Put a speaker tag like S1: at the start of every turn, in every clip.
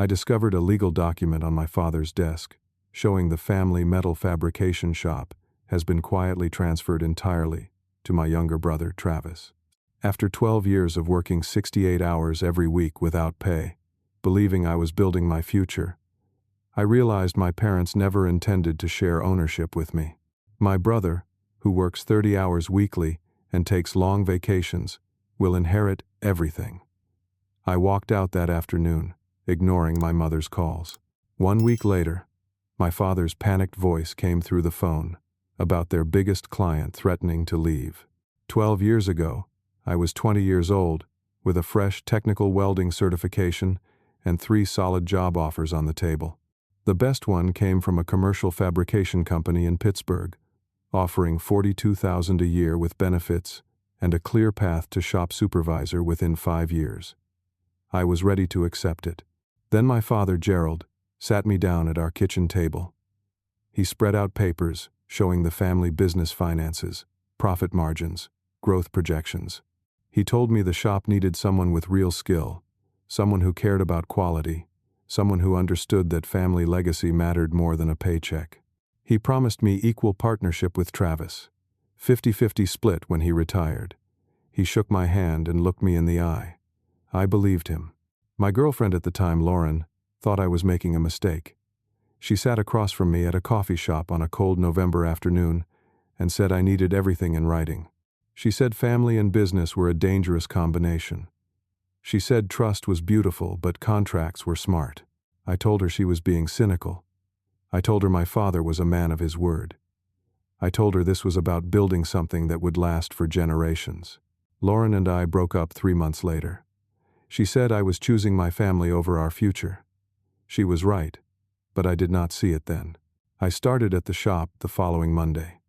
S1: I discovered a legal document on my father's desk, showing the family metal fabrication shop has been quietly transferred entirely to my younger brother, Travis. After 12 years of working 68 hours every week without pay, believing I was building my future, I realized my parents never intended to share ownership with me. My brother, who works 30 hours weekly and takes long vacations, will inherit everything. I walked out that afternoon, ignoring my mother's calls. 1 week later, my father's panicked voice came through the phone about their biggest client threatening to leave. 12 years ago, I was 20 years old, with a fresh technical welding certification and 3 solid job offers on the table. The best one came from a commercial fabrication company in Pittsburgh, offering $42,000 a year with benefits and a clear path to shop supervisor within 5 years. I was ready to accept it. Then my father, Gerald, sat me down at our kitchen table. He spread out papers showing the family business finances, profit margins, growth projections. He told me the shop needed someone with real skill, someone who cared about quality, someone who understood that family legacy mattered more than a paycheck. He promised me equal partnership with Travis, 50-50 split when he retired. He shook my hand and looked me in the eye. I believed him. My girlfriend at the time, Lauren, thought I was making a mistake. She sat across from me at a coffee shop on a cold November afternoon and said I needed everything in writing. She said family and business were a dangerous combination. She said trust was beautiful, but contracts were smart. I told her she was being cynical. I told her my father was a man of his word. I told her this was about building something that would last for generations. Lauren and I broke up 3 months later. She said I was choosing my family over our future. She was right, but I did not see it then. I started at the shop the following Monday.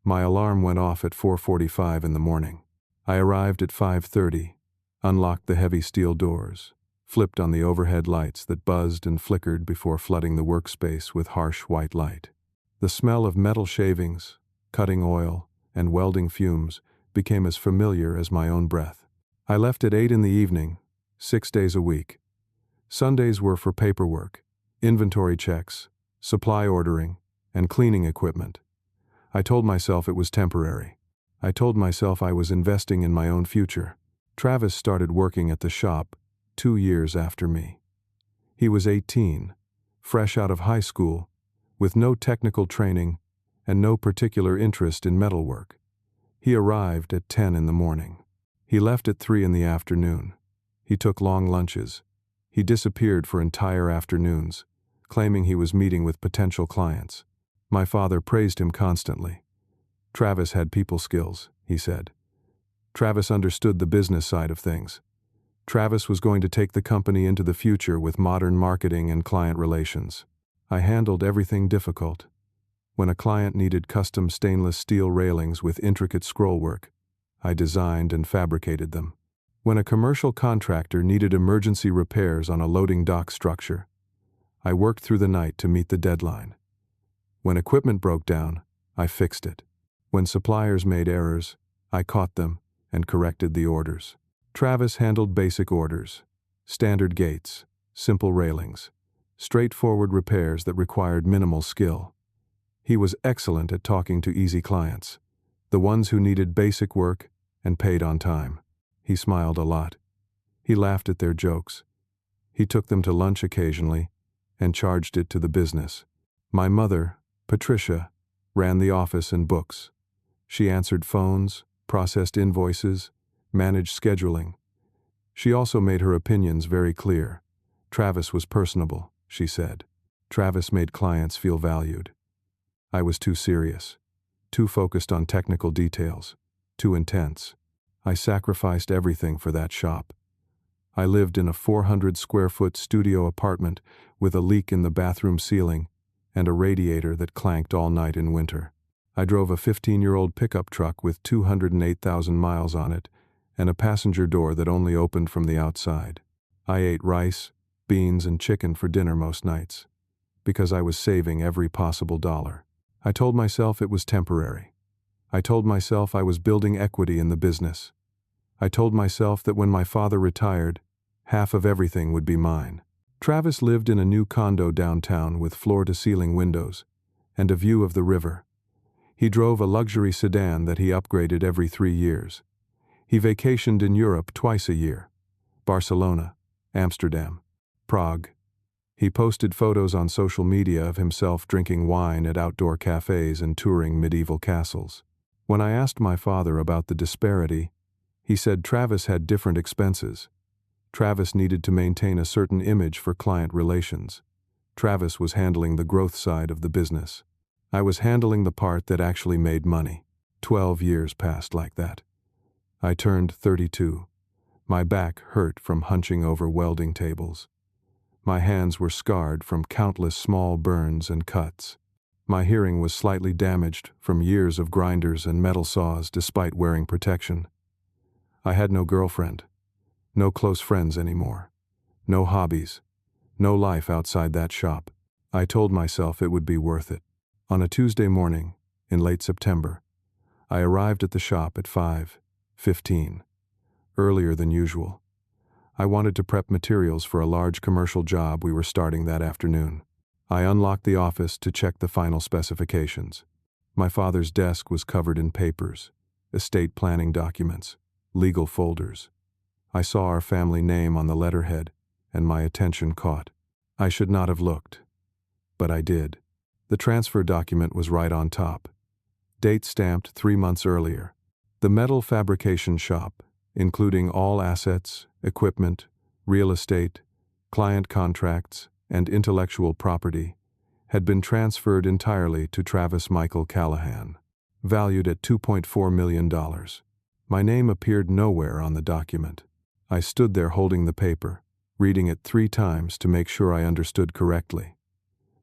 S1: My alarm went off at 4:45 in the morning. I arrived at 5:30, unlocked the heavy steel doors, flipped on the overhead lights that buzzed and flickered before flooding the workspace with harsh white light. The smell of metal shavings, cutting oil, and welding fumes became as familiar as my own breath. I left at 8 in the evening, 6 days a week. Sundays were for paperwork, inventory checks, supply ordering, and cleaning equipment. I told myself it was temporary. I told myself I was investing in my own future. Travis started working at the shop 2 years after me. He was 18, fresh out of high school, with no technical training and no particular interest in metalwork. He arrived at 10 in the morning. He left at 3 in the afternoon. He took long lunches. He disappeared for entire afternoons, claiming he was meeting with potential clients. My father praised him constantly. Travis had people skills, he said. Travis understood the business side of things. Travis was going to take the company into the future with modern marketing and client relations. I handled everything difficult. When a client needed custom stainless steel railings with intricate scrollwork, I designed and fabricated them. When a commercial contractor needed emergency repairs on a loading dock structure, I worked through the night to meet the deadline. When equipment broke down, I fixed it. When suppliers made errors, I caught them and corrected the orders. Travis handled basic orders, standard gates, simple railings, straightforward repairs that required minimal skill. He was excellent at talking to easy clients, the ones who needed basic work and paid on time. He smiled a lot. He laughed at their jokes. He took them to lunch occasionally and charged it to the business. My mother, Patricia, ran the office and books. She answered phones, processed invoices, managed scheduling. She also made her opinions very clear. Travis was personable, she said. Travis made clients feel valued. I was too serious, too focused on technical details, too intense. I sacrificed everything for that shop. I lived in a 400-square-foot studio apartment with a leak in the bathroom ceiling and a radiator that clanked all night in winter. I drove a 15-year-old pickup truck with 208,000 miles on it and a passenger door that only opened from the outside. I ate rice, beans, and chicken for dinner most nights because I was saving every possible dollar. I told myself it was temporary. I told myself I was building equity in the business. I told myself that when my father retired, half of everything would be mine. Travis lived in a new condo downtown with floor-to-ceiling windows and a view of the river. He drove a luxury sedan that he upgraded every 3 years. He vacationed in Europe twice a year: Barcelona, Amsterdam, Prague. He posted photos on social media of himself drinking wine at outdoor cafes and touring medieval castles. When I asked my father about the disparity, he said Travis had different expenses. Travis needed to maintain a certain image for client relations. Travis was handling the growth side of the business. I was handling the part that actually made money. 12 years passed like that. I turned 32. My back hurt from hunching over welding tables. My hands were scarred from countless small burns and cuts. My hearing was slightly damaged from years of grinders and metal saws despite wearing protection. I had no girlfriend, no close friends anymore, no hobbies, no life outside that shop. I told myself it would be worth it. On a Tuesday morning, in late September, I arrived at the shop at 5:15, earlier than usual. I wanted to prep materials for a large commercial job we were starting that afternoon. I unlocked the office to check the final specifications. My father's desk was covered in papers, estate planning documents, legal folders. I saw our family name on the letterhead, and my attention caught. I should not have looked, but I did. The transfer document was right on top. Date stamped 3 months earlier. The metal fabrication shop, including all assets, equipment, real estate, client contracts, and intellectual property, had been transferred entirely to Travis Michael Callahan, valued at $2.4 million. My name appeared nowhere on the document. I stood there holding the paper, reading it 3 times to make sure I understood correctly.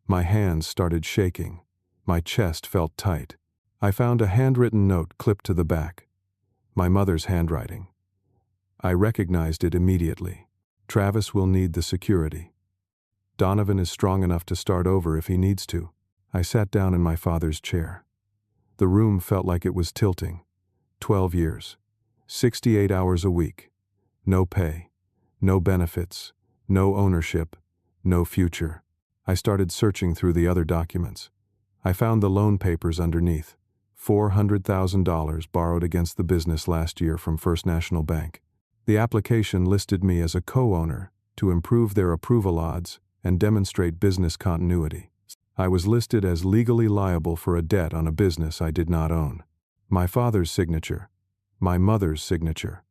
S1: My hands started shaking. My chest felt tight. I found a handwritten note clipped to the back. My mother's handwriting. I recognized it immediately. Travis will need the security. Donovan is strong enough to start over if he needs to. I sat down in my father's chair. The room felt like it was tilting. 12 years. 68 hours a week. No pay. No benefits. No ownership. No future. I started searching through the other documents. I found the loan papers underneath. $400,000 borrowed against the business last year from First National Bank. The application listed me as a co-owner to improve their approval odds and demonstrate business continuity. I was listed as legally liable for a debt on a business I did not own. My father's signature. My mother's signature.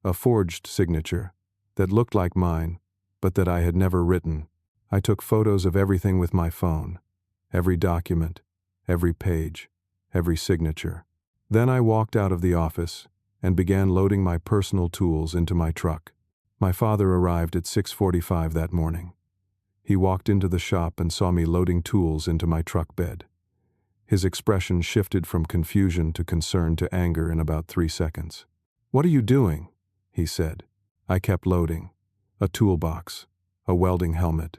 S1: A forged signature that looked like mine, but that I had never written. I took photos of everything with my phone. Every document, every page, every signature. Then I walked out of the office and began loading my personal tools into my truck. My father arrived at 6:45 that morning. He walked into the shop and saw me loading tools into my truck bed. His expression shifted from confusion to concern to anger in about 3 seconds. "What are you doing?" he said. I kept loading. A toolbox, a welding helmet,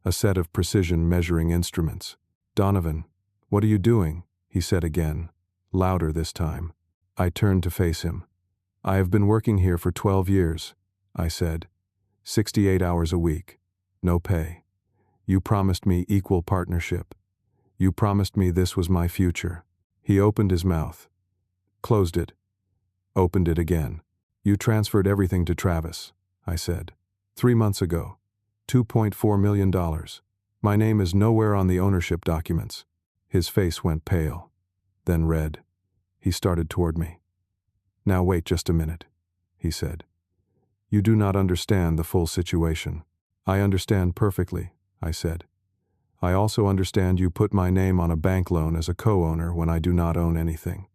S1: a set of precision measuring instruments. "Donovan, what are you doing?" he said again, louder this time. I turned to face him. "I have been working here for 12 years, I said. 68 hours a week. No pay. You promised me equal partnership. You promised me this was my future." He opened his mouth, closed it, opened it again. "You transferred everything to Travis," I said. 3 months ago. $2.4 million. My name is nowhere on the ownership documents." His face went pale, then red. He started toward me. "Now wait just a minute," he said. "You do not understand the full situation." "I understand perfectly," I said. "I also understand you put my name on a bank loan as a co-owner when I do not own anything.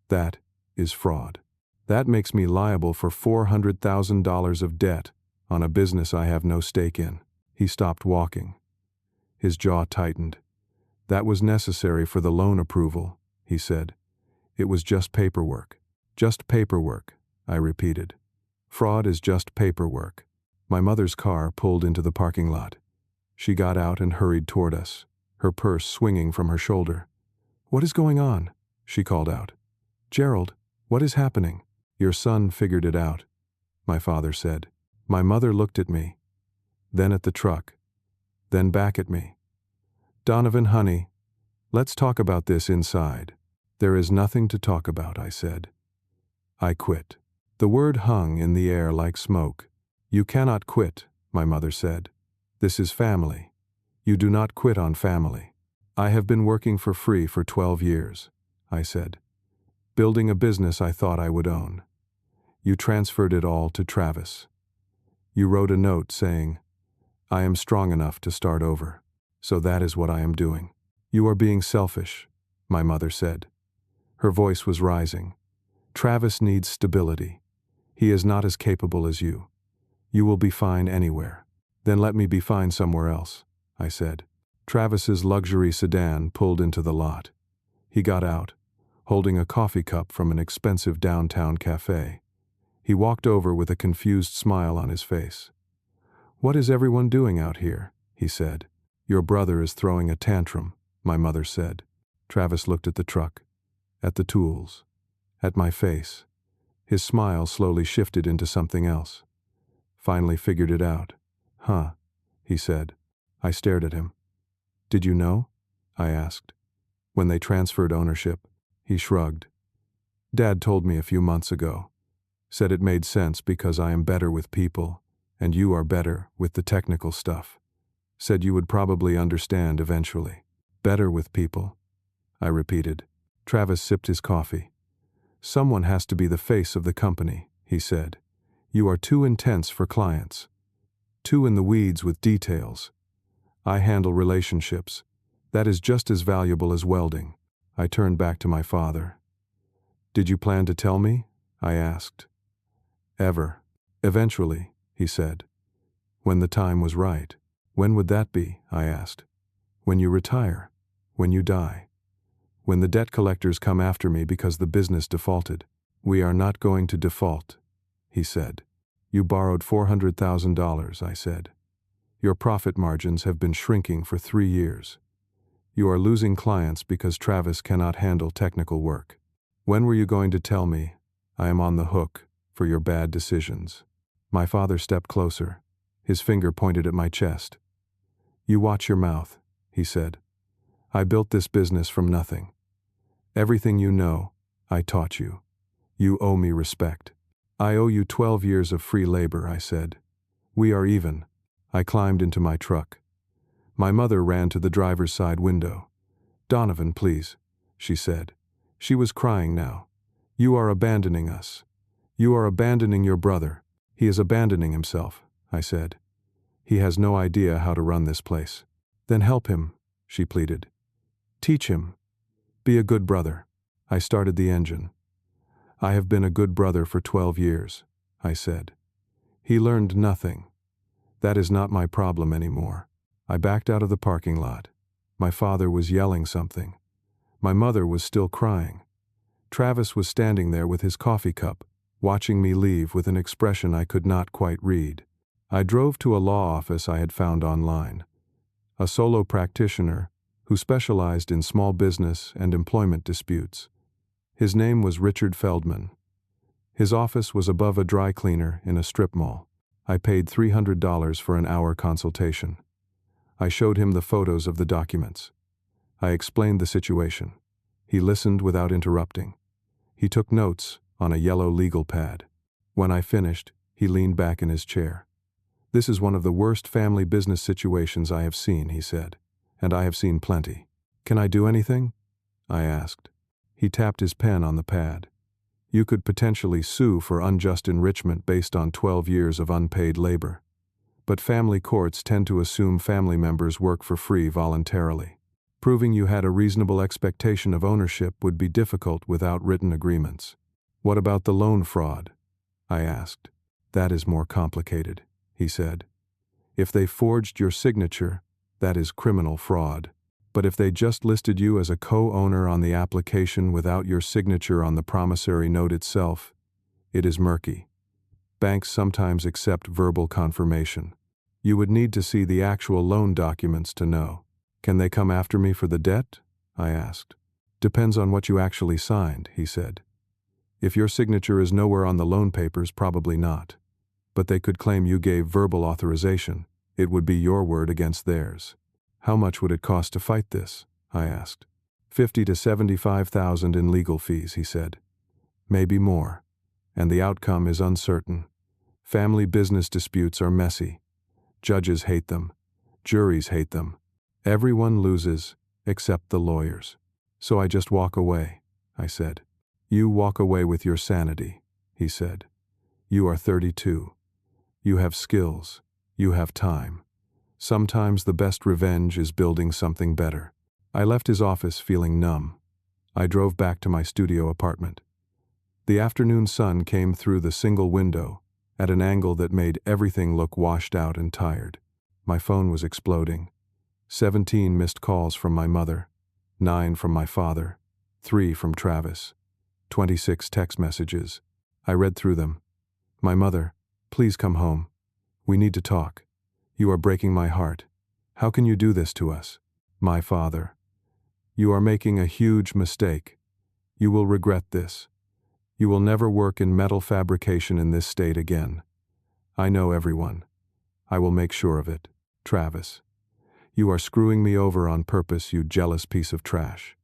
S1: That is fraud. That makes me liable for $400,000 of debt on a business I have no stake in." He stopped walking. His jaw tightened. "That was necessary for the loan approval," he said. "It was just paperwork." "Just paperwork," I repeated. "Fraud is just paperwork." My mother's car pulled into the parking lot. She got out and hurried toward us, her purse swinging from her shoulder. "What is going on?" she called out. "Gerald, what is happening?" "Your son figured it out," my father said. My mother looked at me. then at the truck, then back at me. "Donovan, honey, let's talk about this inside." "There is nothing to talk about," I said. I quit. The word hung in the air like smoke. "You cannot quit," my mother said. "This is family. You do not quit on family." "I have been working for free for 12 years, I said. "Building a business I thought I would own. You transferred it all to Travis. You wrote a note saying, 'I am strong enough to start over.' So that is what I am doing." "You are being selfish," my mother said. Her voice was rising. "Travis needs stability. He is not as capable as you. You will be fine anywhere." "Then let me be fine somewhere else," I said. Travis's luxury sedan pulled into the lot. He got out, holding a coffee cup from an expensive downtown cafe. He walked over with a confused smile on his face. "What is everyone doing out here?" he said. "Your brother is throwing a tantrum," my mother said. Travis looked at the truck, at the tools, at my face. His smile slowly shifted into something else. Finally figured it out. "Huh," he said. I stared at him. "Did you know?" I asked. "When they transferred ownership?" He shrugged. "Dad told me a few months ago. Said it made sense because I am better with people, and you are better with the technical stuff. Said you would probably understand eventually." "Better with people," I repeated. Travis sipped his coffee. "Someone has to be the face of the company," he said. "You are too intense for clients. Too in the weeds with details. I handle relationships. That is just as valuable as welding." I turned back to my father. "Did you plan to tell me?" I asked. "Ever." "Eventually," he said. "When the time was right." "When would that be?" I asked. "When you retire. When you die. When the debt collectors come after me because the business defaulted." "We are not going to default," he said. "You borrowed $400,000, I said. Your profit margins have been shrinking for 3 years. You are losing clients because Travis cannot handle technical work. When were you going to tell me I am on the hook for your bad decisions?" My father stepped closer. His finger pointed at my chest. "You watch your mouth," he said. "I built this business from nothing. Everything you know, I taught you. You owe me respect." "I owe you 12 years of free labor," I said. "We are even." I climbed into my truck. My mother ran to the driver's side window. "Donovan, please," she said. She was crying now. "You are abandoning us. You are abandoning your brother." "He is abandoning himself," I said. "He has no idea how to run this place." "Then help him," she pleaded. "Teach him. Be a good brother." I started the engine. "I have been a good brother for 12 years, I said. "He learned nothing. That is not my problem anymore." I backed out of the parking lot. My father was yelling something. My mother was still crying. Travis was standing there with his coffee cup, watching me leave with an expression I could not quite read. I drove to a law office I had found online. A solo practitioner who specialized in small business and employment disputes. His name was Richard Feldman. His office was above a dry cleaner in a strip mall. I paid $300 for an hour consultation. I showed him the photos of the documents. I explained the situation. He listened without interrupting. He took notes on a yellow legal pad. When I finished, he leaned back in his chair. "This is one of the worst family business situations I have seen," he said, "and I have seen plenty." "Can I do anything?" I asked. He tapped his pen on the pad. "You could potentially sue for unjust enrichment based on 12 years of unpaid labor. But family courts tend to assume family members work for free voluntarily. Proving you had a reasonable expectation of ownership would be difficult without written agreements." "What about the loan fraud?" I asked. "That is more complicated," he said. "If they forged your signature, that is criminal fraud. But if they just listed you as a co-owner on the application without your signature on the promissory note itself, it is murky. Banks sometimes accept verbal confirmation. You would need to see the actual loan documents to know." "Can they come after me for the debt?" I asked. "Depends on what you actually signed," he said. "If your signature is nowhere on the loan papers, probably not. But they could claim you gave verbal authorization, It would be your word against theirs. How much would it cost to fight this? I asked. 50 to 75,000 in legal fees, he said. Maybe more. And the outcome is uncertain. Family business disputes are messy. Judges hate them. Juries hate them. Everyone loses, except the lawyers. So I just walk away, I said. You walk away with your sanity, he said. You are 32. You have skills. You have time. Sometimes the best revenge is building something better. I left his office feeling numb. I drove back to my studio apartment. The afternoon sun came through the single window, at an angle that made everything look washed out and tired. My phone was exploding. 17 missed calls from my mother, 9 from my father, 3 from Travis, 26 text messages. I read through them. My mother, please come home. We need to talk. You are breaking my heart. How can you do this to us? My father, you are making a huge mistake. You will regret this. You will never work in metal fabrication in this state again. I know everyone. I will make sure of it. Travis, you are screwing me over on purpose, you jealous piece of trash.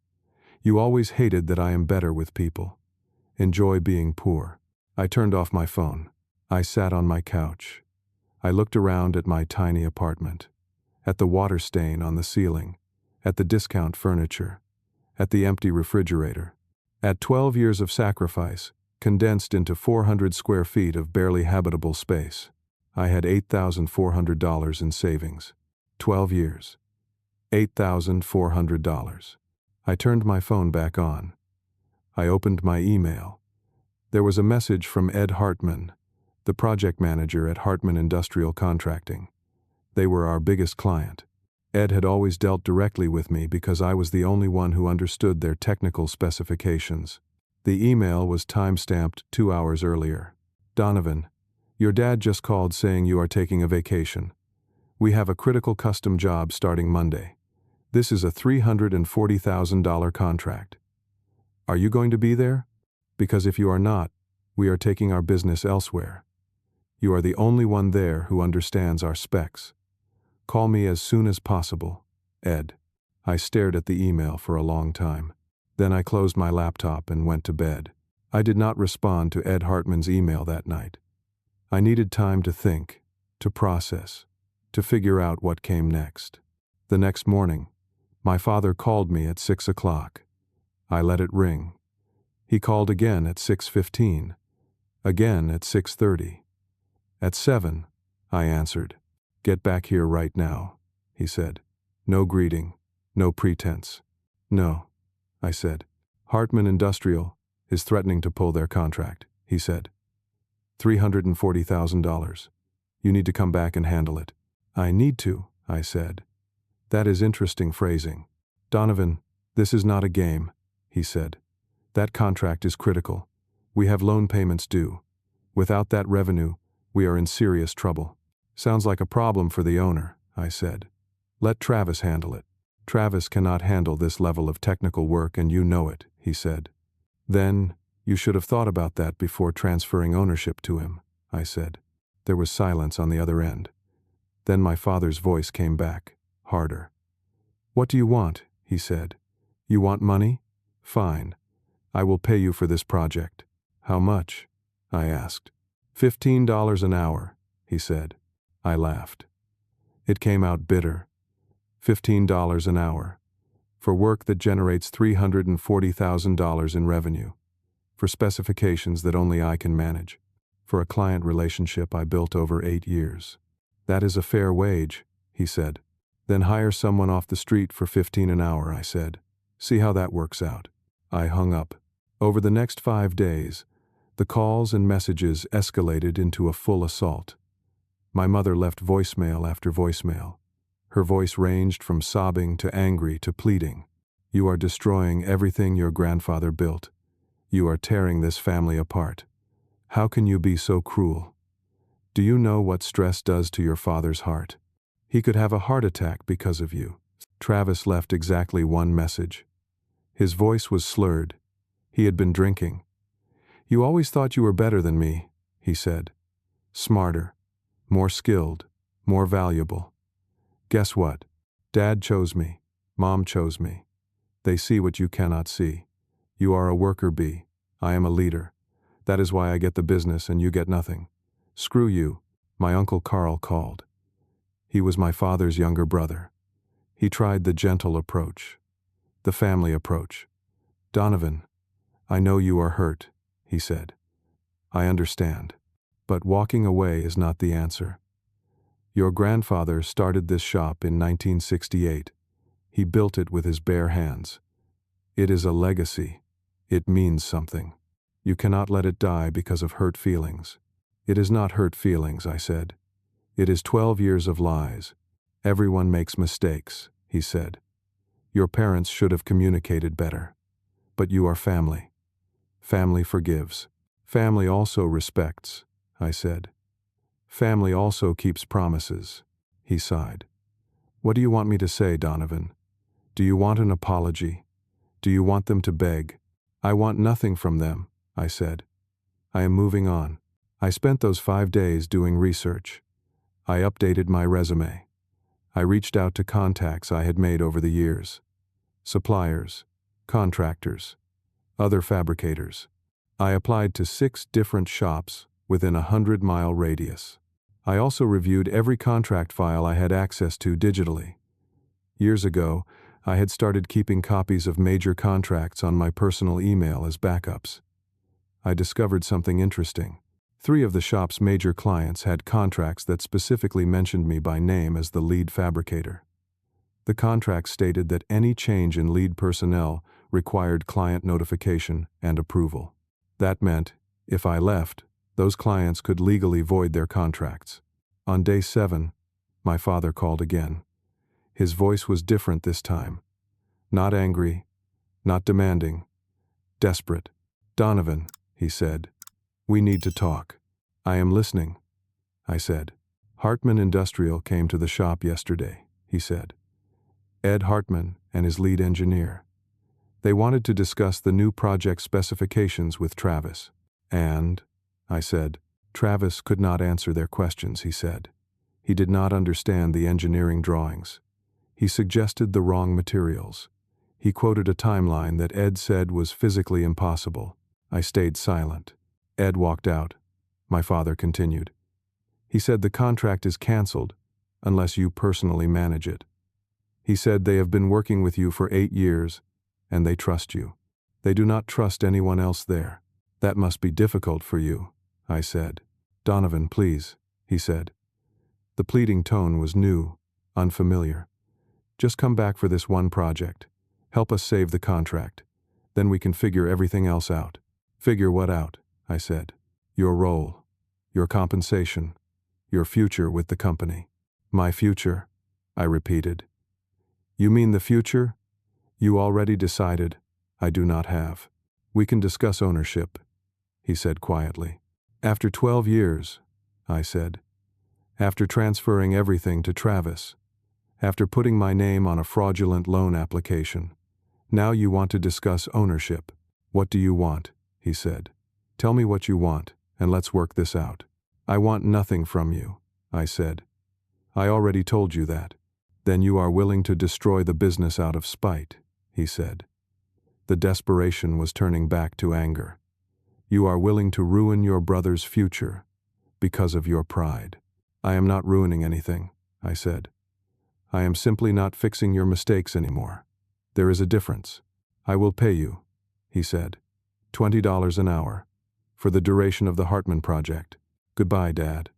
S1: You always hated that I am better with people. Enjoy being poor. I turned off my phone. I sat on my couch. I looked around at my tiny apartment, at the water stain on the ceiling, at the discount furniture, at the empty refrigerator. At 12 years of sacrifice, condensed into 400 square feet of barely habitable space, I had $8,400 in savings. 12 years. $8,400. I turned my phone back on. I opened my email. There was a message from Ed Hartman, the project manager at Hartman Industrial Contracting. They were our biggest client. Ed had always dealt directly with me because I was the only one who understood their technical specifications. The email was time-stamped 2 hours earlier. Donovan, your dad just called saying you are taking a vacation. We have a critical custom job starting Monday. This is a $340,000 contract. Are you going to be there? Because if you are not, we are taking our business elsewhere. You are the only one there who understands our specs. Call me as soon as possible, Ed. I stared at the email for a long time. Then I closed my laptop and went to bed. I did not respond to Ed Hartman's email that night. I needed time to think, to process, to figure out what came next. The next morning, my father called me at 6 o'clock. I let it ring. He called again at 6:15, again at 6:30. At 7, I answered. Get back here right now, he said. No greeting, no pretense. No, I said. Hartman Industrial is threatening to pull their contract, he said. $340,000. You need to come back and handle it. I need to, I said. That is interesting phrasing. Donovan, this is not a game, he said. That contract is critical. We have loan payments due. Without that revenue, we are in serious trouble. Sounds like a problem for the owner, I said. Let Travis handle it. Travis cannot handle this level of technical work and you know it, he said. Then, you should have thought about that before transferring ownership to him, I said. There was silence on the other end. Then my father's voice came back, harder. What do you want? He said. You want money? Fine. I will pay you for this project. How much? I asked. $15 an hour, he said. I laughed. It came out bitter. $15 an hour. For work that generates $340,000 in revenue. For specifications that only I can manage. For a client relationship I built over 8 years. That is a fair wage, he said. Then hire someone off the street for $15 an hour, I said. See how that works out. I hung up. Over the next 5 days, the calls and messages escalated into a full assault. My mother left voicemail after voicemail. Her voice ranged from sobbing to angry to pleading. You are destroying everything your grandfather built. You are tearing this family apart. How can you be so cruel? Do you know what stress does to your father's heart? He could have a heart attack because of you. Travis left exactly one message. His voice was slurred. He had been drinking. You always thought you were better than me, he said. Smarter, more skilled, more valuable. Guess what? Dad chose me. Mom chose me. They see what you cannot see. You are a worker bee. I am a leader. That is why I get the business and you get nothing. Screw you. My Uncle Carl called. He was my father's younger brother. He tried the gentle approach. The family approach. Donovan, I know you are hurt, he said. I understand. But walking away is not the answer. Your grandfather started this shop in 1968. He built it with his bare hands. It is a legacy. It means something. You cannot let it die because of hurt feelings. It is not hurt feelings, I said. It is 12 years of lies. Everyone makes mistakes, he said. Your parents should have communicated better. But you are family. Family forgives. Family also respects, I said. Family also keeps promises, he sighed. What do you want me to say, Donovan? Do you want an apology? Do you want them to beg? I want nothing from them, I said. I am moving on. I spent those 5 days doing research. I updated my resume. I reached out to contacts I had made over the years. Suppliers, contractors, other fabricators. I applied to 6 different shops within a 100-mile radius. I also reviewed every contract file I had access to digitally. Years ago, I had started keeping copies of major contracts on my personal email as backups. I discovered something interesting. 3 of the shop's major clients had contracts that specifically mentioned me by name as the lead fabricator. The contract stated that any change in lead personnel required client notification and approval. That meant, if I left, those clients could legally void their contracts. On day 7, my father called again. His voice was different this time. Not angry, not demanding, desperate. Donovan, he said, we need to talk. I am listening, I said. Hartman Industrial came to the shop yesterday, he said. Ed Hartman and his lead engineer. They wanted to discuss the new project specifications with Travis. And, I said, Travis could not answer their questions, he said. He did not understand the engineering drawings. He suggested the wrong materials. He quoted a timeline that Ed said was physically impossible. I stayed silent. Ed walked out. My father continued. He said the contract is canceled unless you personally manage it. He said they have been working with you for 8 years and they trust you. They do not trust anyone else there. That must be difficult for you, I said. Donovan, please, he said. The pleading tone was new, unfamiliar. Just come back for this one project. Help us save the contract. Then we can figure everything else out. Figure what out? I said. Your role, your compensation, your future with the company. My future, I repeated. You mean the future? You already decided. I do not have. We can discuss ownership, he said quietly. After 12 years, I said. After transferring everything to Travis. After putting my name on a fraudulent loan application. Now you want to discuss ownership. What do you want? He said. Tell me what you want, and let's work this out. I want nothing from you, I said. I already told you that. Then you are willing to destroy the business out of spite, he said. The desperation was turning back to anger. You are willing to ruin your brother's future because of your pride. I am not ruining anything, I said. I am simply not fixing your mistakes anymore. There is a difference. I will pay you, he said. $20 an hour. For the duration of the Hartman project. Goodbye, Dad,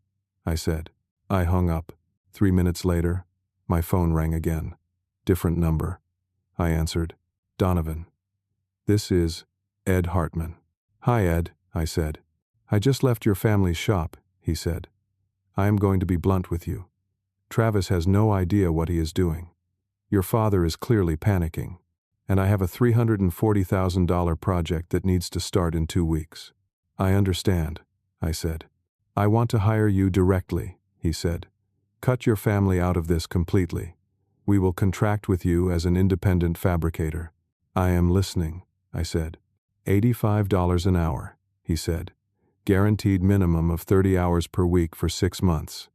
S1: I said. I hung up. 3 minutes later, my phone rang again. Different number. I answered. Donovan. This is Ed Hartman. Hi, Ed, I said. I just left your family's shop, he said. I am going to be blunt with you. Travis has no idea what he is doing. Your father is clearly panicking, and I have a $340,000 project that needs to start in 2 weeks. I understand, I said. I want to hire you directly, he said. Cut your family out of this completely. We will contract with you as an independent fabricator. I am listening, I said. $85 an hour, he said. Guaranteed minimum of 30 hours per week for 6 months.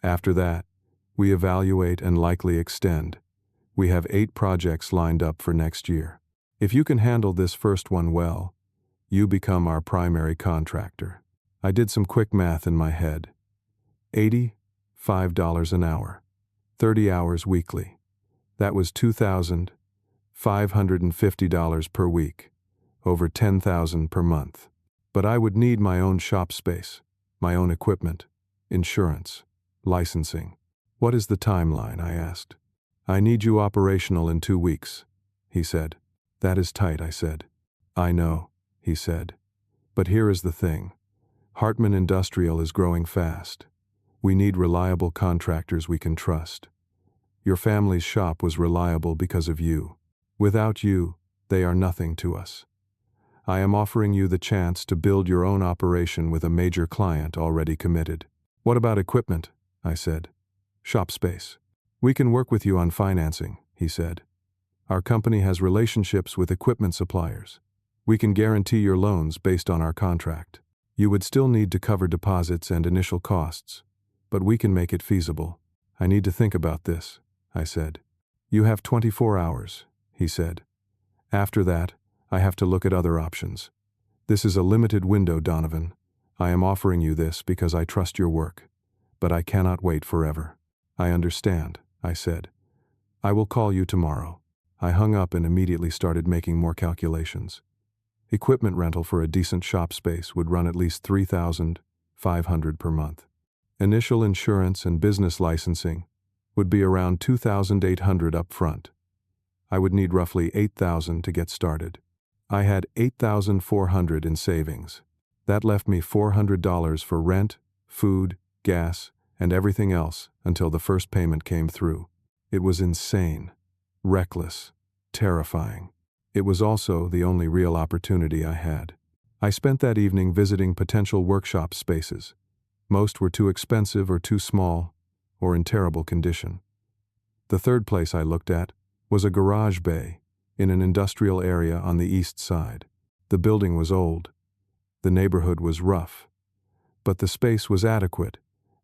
S1: After that, we evaluate and likely extend. We have 8 projects lined up for next year. If you can handle this first one well, you become our primary contractor. I did some quick math in my head. $85 an hour. 30 hours weekly. That was $2,550 per week. Over $10,000 per month. But I would need my own shop space, my own equipment, insurance, licensing. What is the timeline? I asked. I need you operational in 2 weeks, he said. That is tight, I said. I know, he said. But here is the thing. Hartman Industrial is growing fast. We need reliable contractors we can trust. Your family's shop was reliable because of you. Without you, they are nothing to us. I am offering you the chance to build your own operation with a major client already committed. What about equipment? I said. Shop space. We can work with you on financing, he said. Our company has relationships with equipment suppliers. We can guarantee your loans based on our contract. You would still need to cover deposits and initial costs, but we can make it feasible. I need to think about this, I said. You have 24 hours, he said. After that, I have to look at other options. This is a limited window, Donovan. I am offering you this because I trust your work, but I cannot wait forever. I understand, I said. I will call you tomorrow. I hung up and immediately started making more calculations. Equipment rental for a decent shop space would run at least $3,500 per month. Initial insurance and business licensing would be around $2,800 up front. I would need roughly $8,000 to get started. I had $8,400 in savings. That left me $400 for rent, food, gas, and everything else until the first payment came through. It was insane, reckless, terrifying. It was also the only real opportunity I had. I spent that evening visiting potential workshop spaces. Most were too expensive or too small, or in terrible condition. The third place I looked at was a garage bay in an industrial area on the east side. The building was old. The neighborhood was rough. But the space was adequate,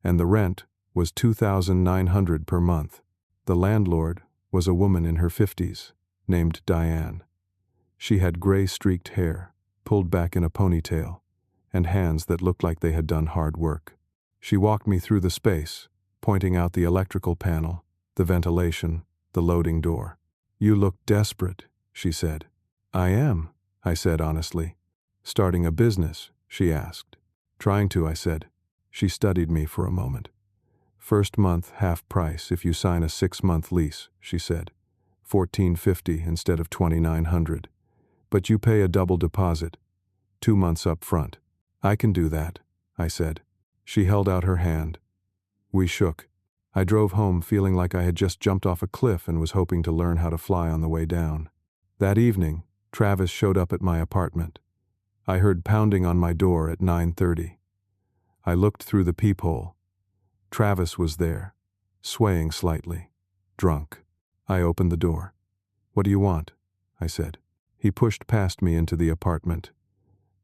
S1: and the rent was $2,900 per month. The landlord was a woman in her 50s, named Diane. She had gray-streaked hair, pulled back in a ponytail, and hands that looked like they had done hard work. She walked me through the space, pointing out the electrical panel, the ventilation, the loading door. You look desperate, she said. I am, I said honestly. Starting a business, she asked. Trying to, I said. She studied me for a moment. First month, half price if you sign a 6-month lease, she said. $1,450 instead of $2,900. But you pay a double deposit, 2 months up front. I can do that, I said. She held out her hand. We shook. I drove home feeling like I had just jumped off a cliff and was hoping to learn how to fly on the way down. That evening, Travis showed up at my apartment. I heard pounding on my door at 9:30. I looked through the peephole. Travis was there, swaying slightly, drunk. I opened the door. What do you want? I said. He pushed past me into the apartment.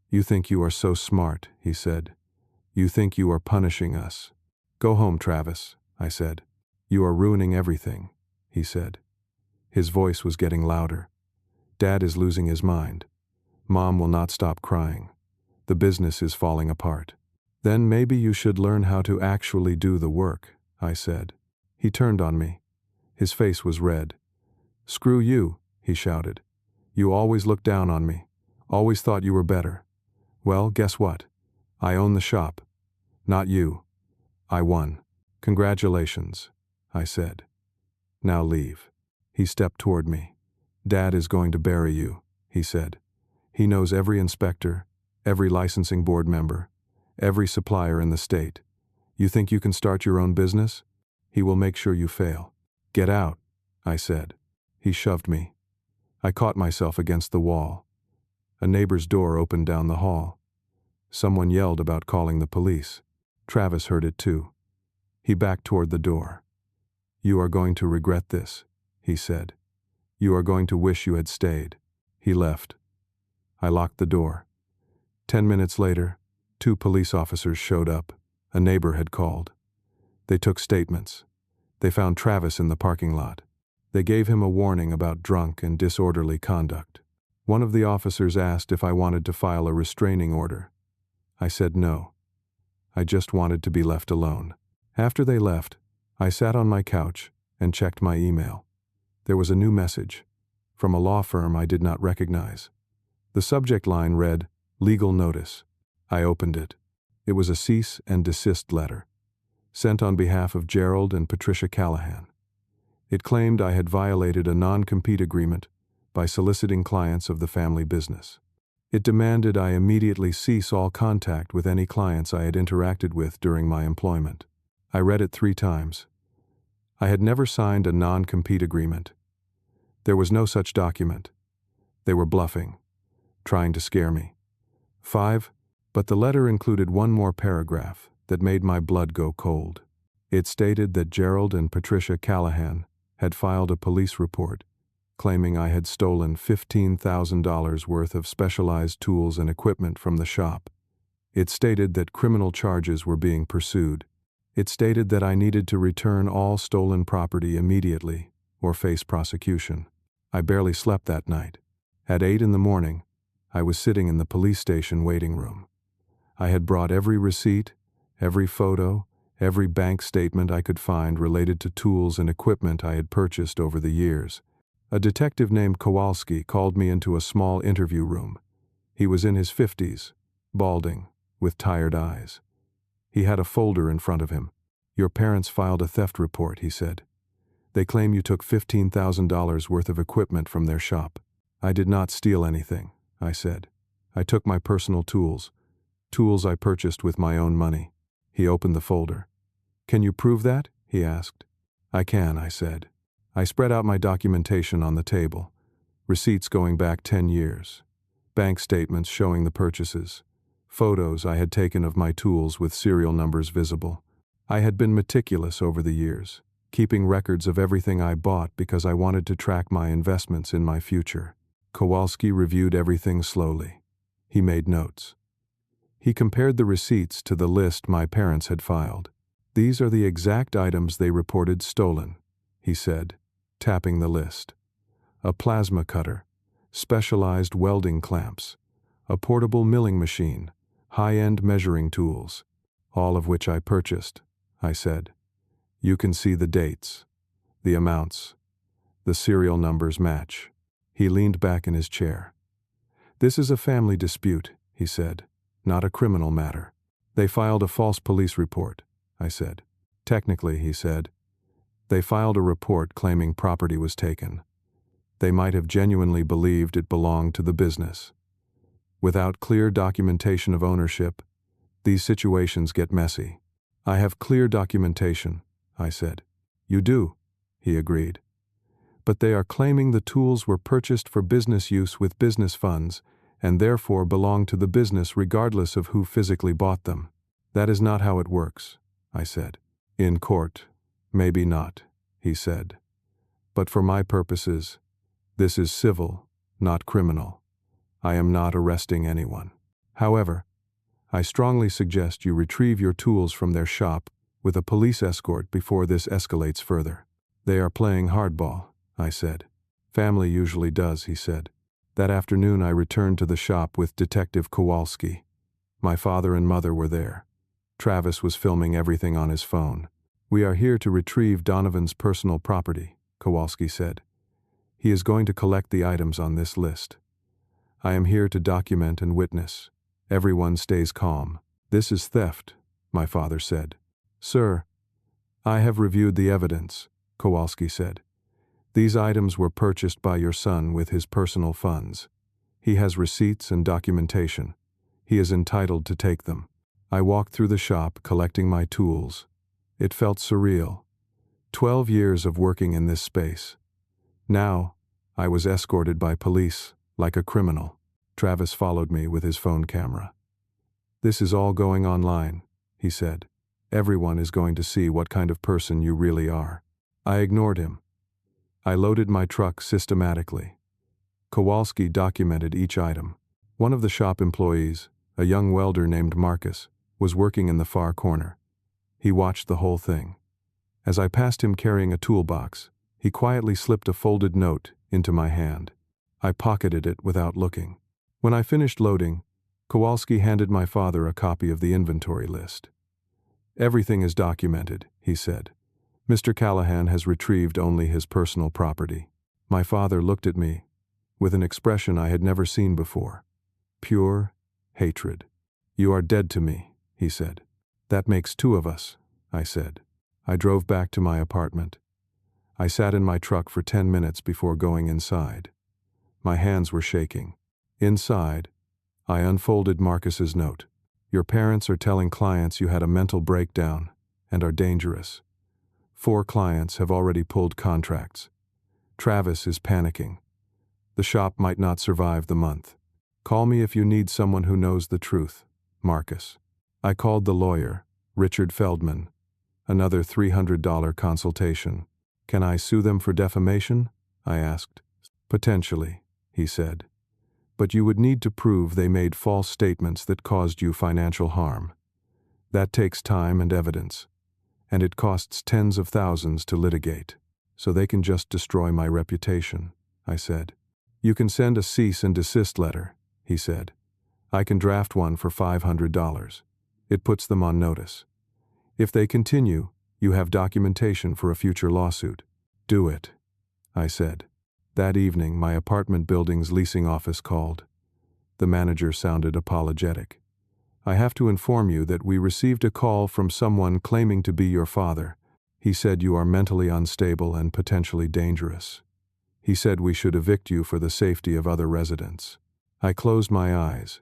S1: You think you are so smart, he said. You think you are punishing us. Go home, Travis, I said. You are ruining everything, he said. His voice was getting louder. Dad is losing his mind. Mom will not stop crying. The business is falling apart. Then maybe you should learn how to actually do the work, I said. He turned on me. His face was red. Screw you, he shouted. You always looked down on me. Always thought you were better. Well, guess what? I own the shop. Not you. I won. Congratulations, I said. Now leave. He stepped toward me. Dad is going to bury you, he said. He knows every inspector, every licensing board member, every supplier in the state. You think you can start your own business? He will make sure you fail. Get out, I said. He shoved me. I caught myself against the wall. A neighbor's door opened down the hall. Someone yelled about calling the police. Travis heard it too. He backed toward the door. You are going to regret this, he said. You are going to wish you had stayed. He left. I locked the door. 10 minutes later, 2 police officers showed up. A neighbor had called. They took statements. They found Travis in the parking lot. They gave him a warning about drunk and disorderly conduct. One of the officers asked if I wanted to file a restraining order. I said no. I just wanted to be left alone. After they left, I sat on my couch and checked my email. There was a new message from a law firm I did not recognize. The subject line read, "Legal notice." I opened it. It was a cease and desist letter, sent on behalf of Gerald and Patricia Callahan. It claimed I had violated a non-compete agreement by soliciting clients of the family business. It demanded I immediately cease all contact with any clients I had interacted with during my employment. I read it 3 times. I had never signed a non-compete agreement. There was no such document. They were bluffing, trying to scare me. 5. But the letter included one more paragraph that made my blood go cold. It stated that Gerald and Patricia Callahan had filed a police report claiming I had stolen $15,000 worth of specialized tools and equipment from the shop. It stated that criminal charges were being pursued. It stated that I needed to return all stolen property immediately or face prosecution. I barely slept that night. At 8 in the morning, I was sitting in the police station waiting room. I had brought every receipt, every photo, every bank statement I could find related to tools and equipment I had purchased over the years. A detective named Kowalski called me into a small interview room. He was in his 50s, balding, with tired eyes. He had a folder in front of him. "Your parents filed a theft report," he said. "They claim you took $15,000 worth of equipment from their shop." "I did not steal anything," I said. "I took my personal tools I purchased with my own money." He opened the folder. "Can you prove that?" he asked. "I can," I said. I spread out my documentation on the table. Receipts going back 10 years. Bank statements showing the purchases. Photos I had taken of my tools with serial numbers visible. I had been meticulous over the years, keeping records of everything I bought because I wanted to track my investments in my future. Kowalski reviewed everything slowly. He made notes. He compared the receipts to the list my parents had filed. "These are the exact items they reported stolen," he said, tapping the list. A plasma cutter, specialized welding clamps, a portable milling machine, high-end measuring tools, all of which I purchased, I said. "You can see the dates, the amounts, the serial numbers match." He leaned back in his chair. "This is a family dispute," he said, "not a criminal matter." "They filed a false police report," I said. "Technically," he said, "they filed a report claiming property was taken. They might have genuinely believed it belonged to the business. Without clear documentation of ownership, these situations get messy." "I have clear documentation," I said. "You do," he agreed. "But they are claiming the tools were purchased for business use with business funds and therefore belong to the business regardless of who physically bought them." "That is not how it works," I said. "In court, maybe not," he said. "But for my purposes, this is civil, not criminal. I am not arresting anyone. However, I strongly suggest you retrieve your tools from their shop with a police escort before this escalates further." "They are playing hardball," I said. "Family usually does," he said. That afternoon I returned to the shop with Detective Kowalski. My father and mother were there. Travis was filming everything on his phone. "We are here to retrieve Donovan's personal property," Kowalski said. "He is going to collect the items on this list. I am here to document and witness. Everyone stays calm." "This is theft," my father said. "Sir, I have reviewed the evidence," Kowalski said. "These items were purchased by your son with his personal funds. He has receipts and documentation. He is entitled to take them." I walked through the shop collecting my tools. It felt surreal. 12 years of working in this space. Now, I was escorted by police, like a criminal. Travis followed me with his phone camera. "This is all going online," he said. "Everyone is going to see what kind of person you really are." I ignored him. I loaded my truck systematically. Kowalski documented each item. One of the shop employees, a young welder named Marcus, was working in the far corner. He watched the whole thing. As I passed him carrying a toolbox, he quietly slipped a folded note into my hand. I pocketed it without looking. When I finished loading, Kowalski handed my father a copy of the inventory list. "Everything is documented," he said. "Mr. Callahan has retrieved only his personal property." My father looked at me with an expression I had never seen before. Pure hatred. "You are dead to me," he said. "That makes two of us," I said. I drove back to my apartment. I sat in my truck for 10 minutes before going inside. My hands were shaking. Inside, I unfolded Marcus's note. "Your parents are telling clients you had a mental breakdown and are dangerous. 4 clients have already pulled contracts. Travis is panicking. The shop might not survive the month. Call me if you need someone who knows the truth. Marcus." I called the lawyer, Richard Feldman. Another $300 consultation. "Can I sue them for defamation?" I asked. "Potentially," he said. "But you would need to prove they made false statements that caused you financial harm. That takes time and evidence, and it costs tens of thousands to litigate. So they can just destroy my reputation," I said. "You can send a cease and desist letter," he said. "I can draft one for $500. It puts them on notice. If they continue, you have documentation for a future lawsuit." "Do it," I said. That evening, my apartment building's leasing office called. The manager sounded apologetic. "I have to inform you that we received a call from someone claiming to be your father. He said you are mentally unstable and potentially dangerous. He said we should evict you for the safety of other residents." I closed my eyes.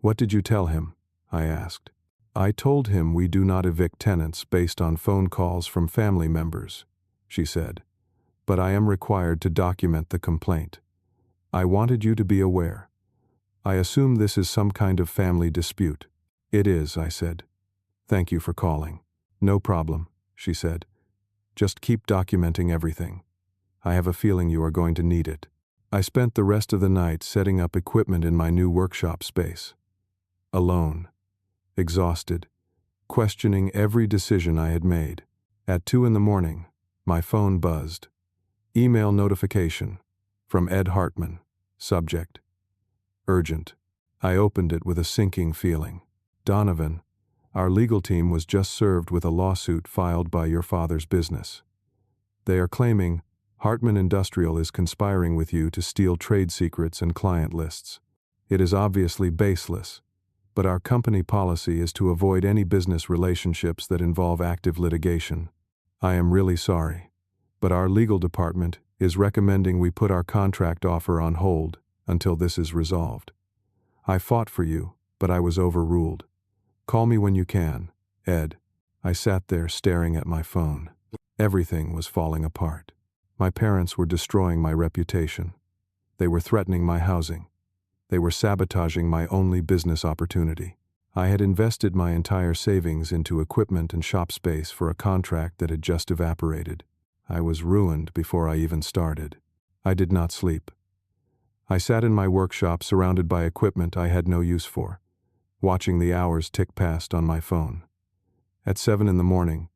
S1: "What did you tell him?" I asked. "I told him we do not evict tenants based on phone calls from family members," she said. "But I am required to document the complaint. I wanted you to be aware. I assume this is some kind of family dispute." "It is," I said. "Thank you for calling." "No problem," she said. "Just keep documenting everything. I have a feeling you are going to need it." I spent the rest of the night setting up equipment in my new workshop space. Alone. Exhausted. Questioning every decision I had made. At 2 a.m, my phone buzzed. Email notification. From Ed Hartman. Subject: urgent. I opened it with a sinking feeling. "Donovan, our legal team was just served with a lawsuit filed by your father's business. They are claiming Hartman Industrial is conspiring with you to steal trade secrets and client lists. It is obviously baseless, but our company policy is to avoid any business relationships that involve active litigation. I am really sorry, but our legal department is recommending we put our contract offer on hold until this is resolved. I fought for you, but I was overruled. Call me when you can, Ed." I sat there staring at my phone. Everything was falling apart. My parents were destroying my reputation. They were threatening my housing. They were sabotaging my only business opportunity. I had invested my entire savings into equipment and shop space for a contract that had just evaporated. I was ruined before I even started. I did not sleep. I sat in my workshop surrounded by equipment I had no use for, watching the hours tick past on my phone. At 7 a.m,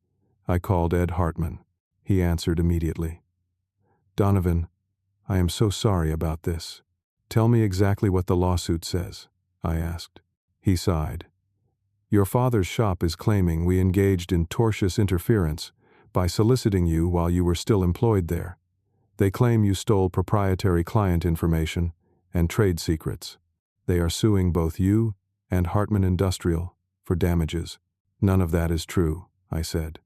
S1: I called Ed Hartman. He answered immediately. "Donovan, I am so sorry about this. Tell me exactly what the lawsuit says," I asked. He sighed. "Your father's shop is claiming we engaged in tortious interference by soliciting you while you were still employed there. They claim you stole proprietary client information and trade secrets. They are suing both you and Hartman Industrial for damages." "None of that is true," I said.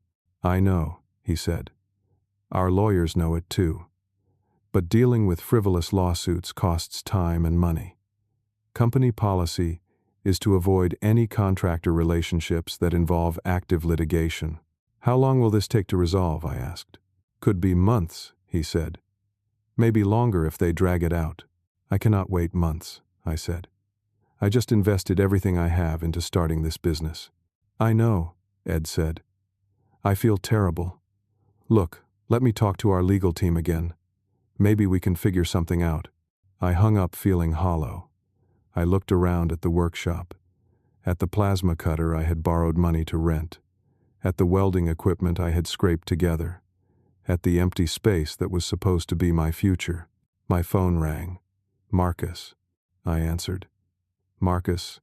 S1: "I know," he said. "Our lawyers know it too. But dealing with frivolous lawsuits costs time and money. Company policy is to avoid any contractor relationships that involve active litigation." "How long will this take to resolve?" I asked. "Could be months," he said. "Maybe longer if they drag it out." "I cannot wait months," I said. "I just invested everything I have into starting this business." "I know," Ed said. "I feel terrible. Look, let me talk to our legal team again. Maybe we can figure something out." I hung up feeling hollow. I looked around at the workshop, at the plasma cutter I had borrowed money to rent, at the welding equipment I had scraped together, at the empty space that was supposed to be my future. My phone rang. "Marcus," I answered. "Marcus,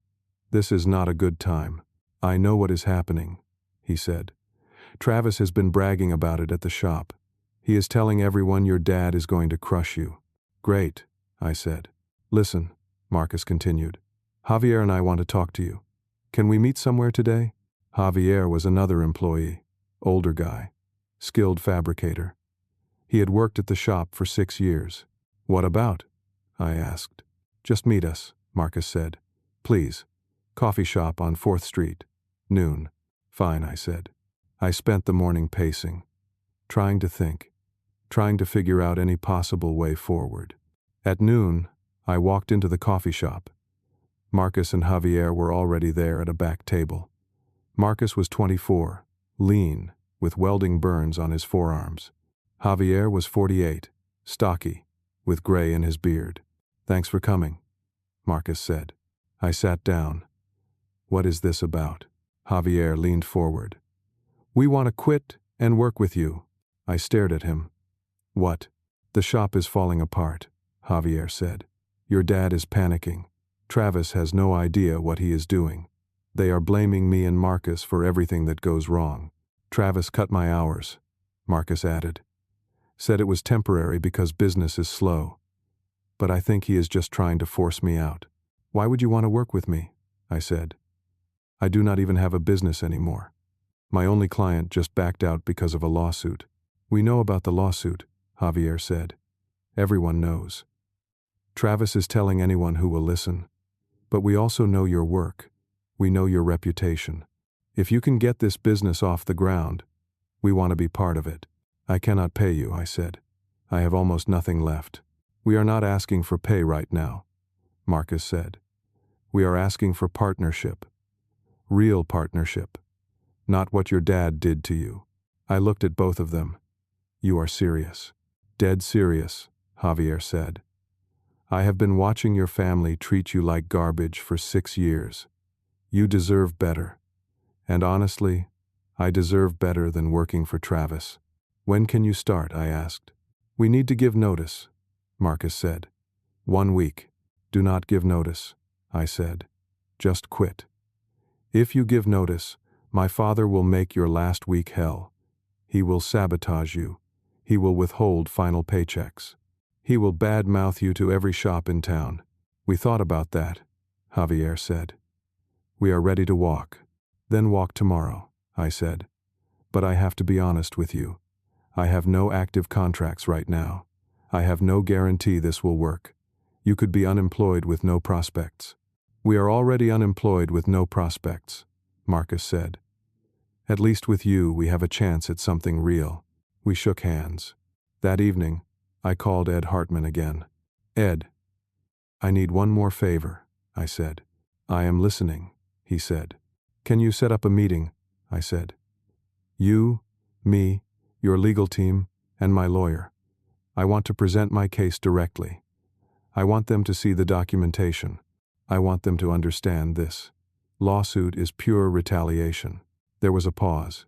S1: this is not a good time." "I know what is happening," he said. "Travis has been bragging about it at the shop. He is telling everyone your dad is going to crush you." "Great," I said. "Listen," Marcus continued. "Javier and I want to talk to you. Can we meet somewhere today?" Javier was another employee, older guy, skilled fabricator. He had worked at the shop for 6 years. "What about?" I asked. "Just meet us," Marcus said. "Please. Coffee shop on 4th Street. Noon." "Fine," I said. I spent the morning pacing, trying to think, trying to figure out any possible way forward. At noon, I walked into the coffee shop. Marcus and Javier were already there at a back table. Marcus was 24, lean, with welding burns on his forearms. Javier was 48, stocky, with gray in his beard. "Thanks for coming," Marcus said. I sat down. "What is this about?" Javier leaned forward. "We want to quit and work with you." I stared at him. "What?" "The shop is falling apart," Javier said. "Your dad is panicking. Travis has no idea what he is doing. They are blaming me and Marcus for everything that goes wrong. Travis cut my hours," Marcus added. "Said it was temporary because business is slow. But I think he is just trying to force me out." "Why would you want to work with me?" I said. "I do not even have a business anymore. My only client just backed out because of a lawsuit." "We know about the lawsuit," Javier said. "Everyone knows. Travis is telling anyone who will listen. But we also know your work. We know your reputation. If you can get this business off the ground, we want to be part of it." "I cannot pay you," I said. "I have almost nothing left." "We are not asking for pay right now," Marcus said. "We are asking for partnership. Real partnership. Not what your dad did to you." I looked at both of them. "You are serious." "Dead serious," Javier said. "I have been watching your family treat you like garbage for 6 years. You deserve better. And honestly, I deserve better than working for Travis." "When can you start?" I asked. "We need to give notice," Marcus said. "1 week. Do not give notice," I said. "Just quit. If you give notice, my father will make your last week hell. He will sabotage you. He will withhold final paychecks. He will badmouth you to every shop in town." "We thought about that," Javier said. "We are ready to walk." "Then walk tomorrow," I said. "But I have to be honest with you. I have no active contracts right now. I have no guarantee this will work. You could be unemployed with no prospects." "We are already unemployed with no prospects," Marcus said. "At least with you we have a chance at something real." We shook hands. That evening, I called Ed Hartman again. "Ed, I need one more favor," I said. "I am listening," he said. "Can you set up a meeting?" I said. "You, me, your legal team, and my lawyer. I want to present my case directly. I want them to see the documentation. I want them to understand this lawsuit is pure retaliation." There was a pause.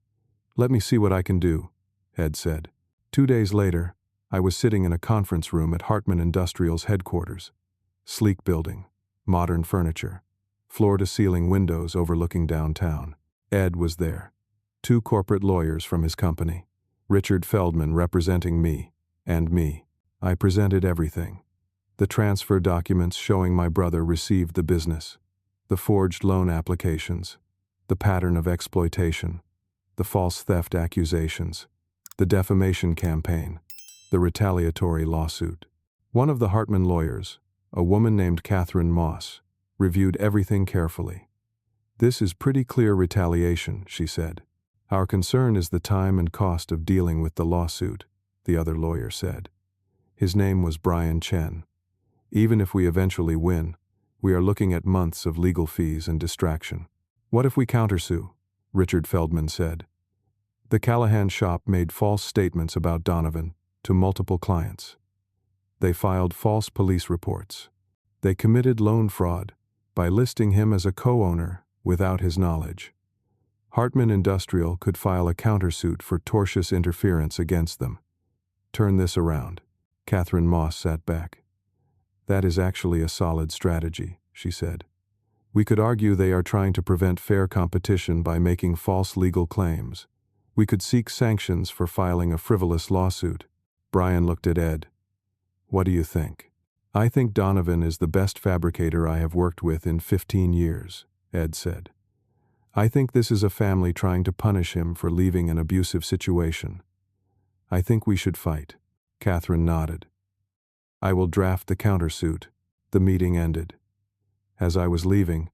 S1: "Let me see what I can do," Ed said. 2 days later, I was sitting in a conference room at Hartman Industrial's headquarters. Sleek building, modern furniture, floor-to-ceiling windows overlooking downtown. Ed was there. 2 corporate lawyers from his company. Richard Feldman representing me, and me. I presented everything. The transfer documents showing my brother received the business, the forged loan applications, the pattern of exploitation, the false theft accusations, the defamation campaign, the retaliatory lawsuit. One of the Hartman lawyers, a woman named Catherine Moss, reviewed everything carefully. "This is pretty clear retaliation," she said. "Our concern is the time and cost of dealing with the lawsuit," the other lawyer said. His name was Brian Chen. "Even if we eventually win, we are looking at months of legal fees and distraction." "What if we countersue?" Richard Feldman said. "The Callahan shop made false statements about Donovan to multiple clients. They filed false police reports. They committed loan fraud by listing him as a co-owner without his knowledge. Hartman Industrial could file a countersuit for tortious interference against them. Turn this around. Catherine Moss sat back. That is actually a solid strategy, she said. We could argue they are trying to prevent fair competition by making false legal claims. We could seek sanctions for filing a frivolous lawsuit. Brian looked at Ed. What do you think? I think Donovan is the best fabricator I have worked with in 15 years, Ed said. I think this is a family trying to punish him for leaving an abusive situation. I think we should fight. Catherine nodded. I will draft the countersuit. The meeting ended. As I was leaving,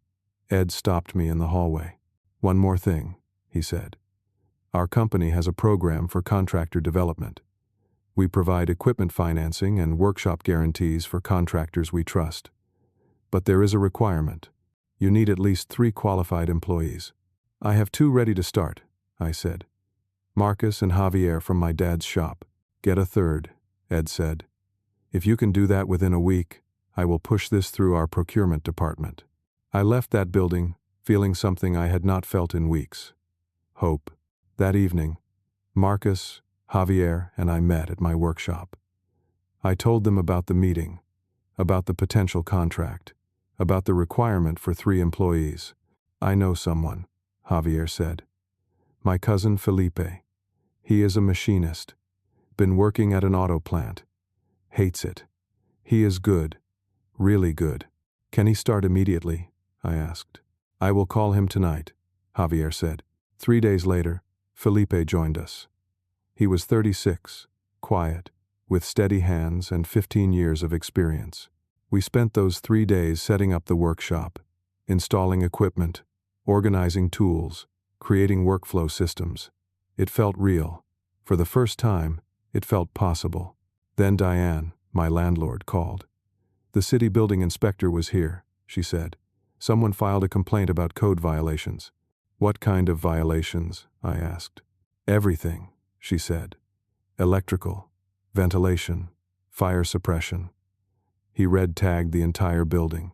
S1: Ed stopped me in the hallway. One more thing, he said. Our company has a program for contractor development. We provide equipment financing and workshop guarantees for contractors we trust. But there is a requirement. You need at least 3 qualified employees. I have 2 ready to start, I said. Marcus and Javier from my dad's shop. Get a 3rd, Ed said. If you can do that within a week, I will push this through our procurement department. I left that building, feeling something I had not felt in weeks. Hope. That evening, Marcus, Javier, and I met at my workshop. I told them about the meeting, about the potential contract, about the requirement for 3 employees. I know someone, Javier said. My cousin Felipe. He is a machinist. Been working at an auto plant. Hates it. He is good. Really good. Can he start immediately? I asked. I will call him tonight, Javier said. 3 days later, Felipe joined us. He was 36, quiet, with steady hands and 15 years of experience. We spent those 3 days setting up the workshop, installing equipment, organizing tools, creating workflow systems. It felt real. For the first time, it felt possible. Then Diane, my landlord, called. The city building inspector was here, she said. Someone filed a complaint about code violations. What kind of violations? I asked. Everything, she said. Electrical, ventilation, fire suppression. He red-tagged the entire building.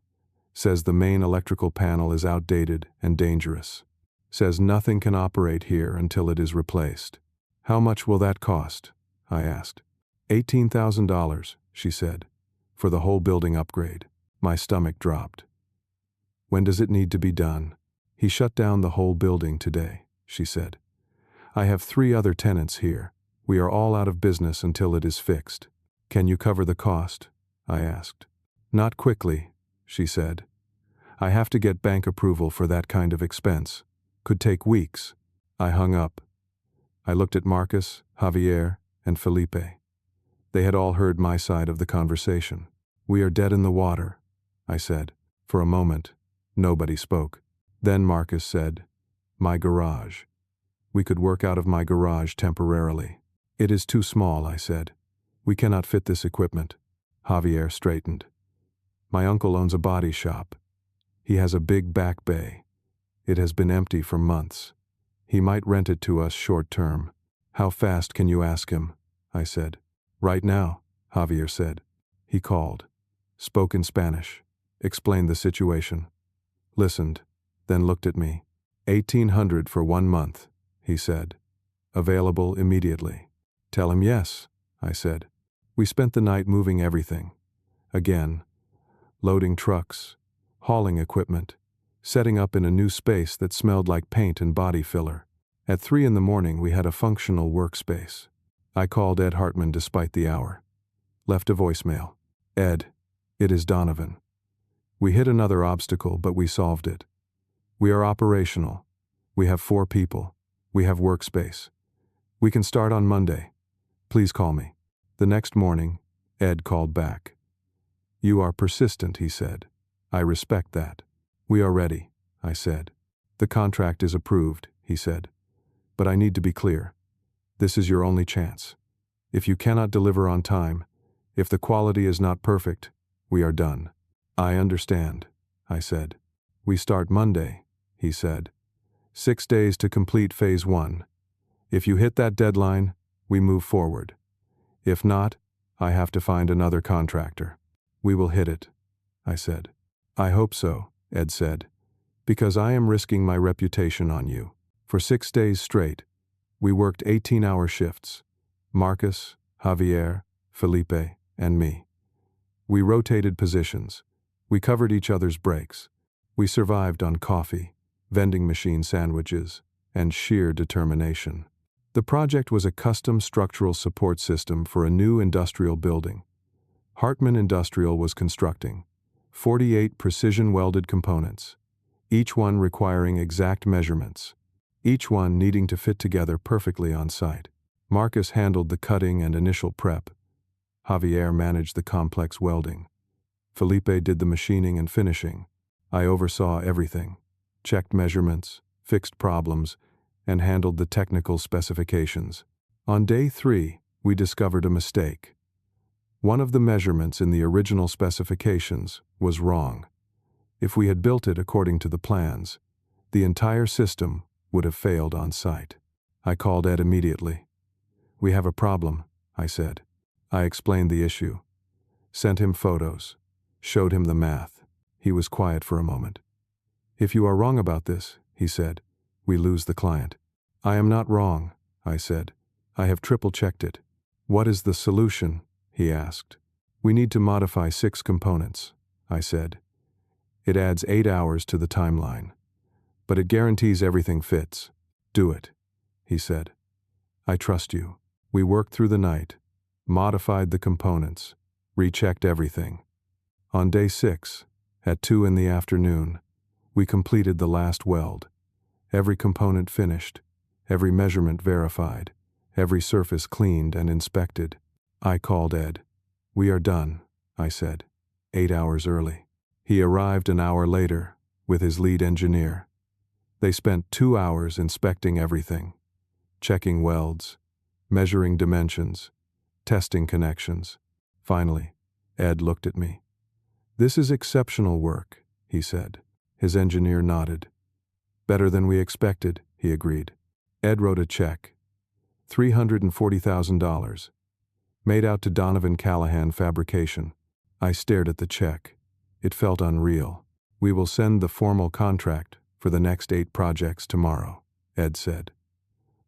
S1: Says the main electrical panel is outdated and dangerous. Says nothing can operate here until it is replaced. How much will that cost? I asked. $18,000, she said, for the whole building upgrade. My stomach dropped. When does it need to be done? He shut down the whole building today, she said. I have 3 other tenants here. We are all out of business until it is fixed. Can you cover the cost? I asked. Not quickly, she said. I have to get bank approval for that kind of expense. Could take weeks. I hung up. I looked at Marcus, Javier, and Felipe. They had all heard my side of the conversation. We are dead in the water, I said. For a moment, nobody spoke. Then Marcus said, my garage. We could work out of my garage temporarily. It is too small, I said. We cannot fit this equipment. Javier straightened. My uncle owns a body shop. He has a big back bay. It has been empty for months. He might rent it to us short term. How fast can you ask him? I said. Right now, Javier said. He called. Spoke in Spanish. Explained the situation. Listened. Then looked at me. 1,800 for 1 month, he said. Available immediately. Tell him yes, I said. We spent the night moving everything. Again. Loading trucks. Hauling equipment. Setting up in a new space that smelled like paint and body filler. At 3 in the morning we had a functional workspace. I called Ed Hartman despite the hour. Left a voicemail. Ed, it is Donovan. We hit another obstacle, but we solved it. We are operational. We have 4 people. We have workspace. We can start on Monday. Please call me. The next morning, Ed called back. You are persistent, he said. I respect that. We are ready, I said. The contract is approved, he said. But I need to be clear. This is your only chance. If you cannot deliver on time, if the quality is not perfect, we are done. I understand, I said. We start Monday, he said. 6 days to complete phase 1. If you hit that deadline, we move forward. If not, I have to find another contractor. We will hit it, I said. I hope so, Ed said, because I am risking my reputation on you. For 6 days straight, we worked 18-hour shifts. Marcus, Javier, Felipe, and me. We rotated positions. We covered each other's breaks. We survived on coffee, vending machine sandwiches, and sheer determination. The project was a custom structural support system for a new industrial building. Hartman Industrial was constructing 48 precision-welded components, each one requiring exact measurements, each one needing to fit together perfectly on site. Marcus handled the cutting and initial prep. Javier managed the complex welding. Felipe did the machining and finishing. I oversaw everything, checked measurements, fixed problems, and handled the technical specifications. On day 3, we discovered a mistake. One of the measurements in the original specifications was wrong. If we had built it according to the plans, the entire system would have failed on site. I called Ed immediately. "We have a problem," I said. I explained the issue, sent him photos, showed him the math. He was quiet for a moment. "If you are wrong about this," he said, "we lose the client." "I am not wrong," I said. "I have triple-checked it." "What is the solution?" he asked. "We need to modify 6 components," I said. "It adds 8 hours to the timeline, but it guarantees everything fits." "Do it," he said. "I trust you." We worked through the night, modified the components, rechecked everything. On day 6, at 2 in the afternoon, we completed the last weld. Every component finished, every measurement verified, every surface cleaned and inspected. I called Ed. "We are done," I said, 8 hours early. He arrived an hour later with his lead engineer. They spent 2 hours inspecting everything, checking welds, measuring dimensions, testing connections. Finally, Ed looked at me. "This is exceptional work," he said. His engineer nodded. "Better than we expected," he agreed. Ed wrote a check, $340,000, made out to Donovan Callahan Fabrication. I stared at the check. It felt unreal. "We will send the formal contract for the next 8 projects tomorrow," Ed said.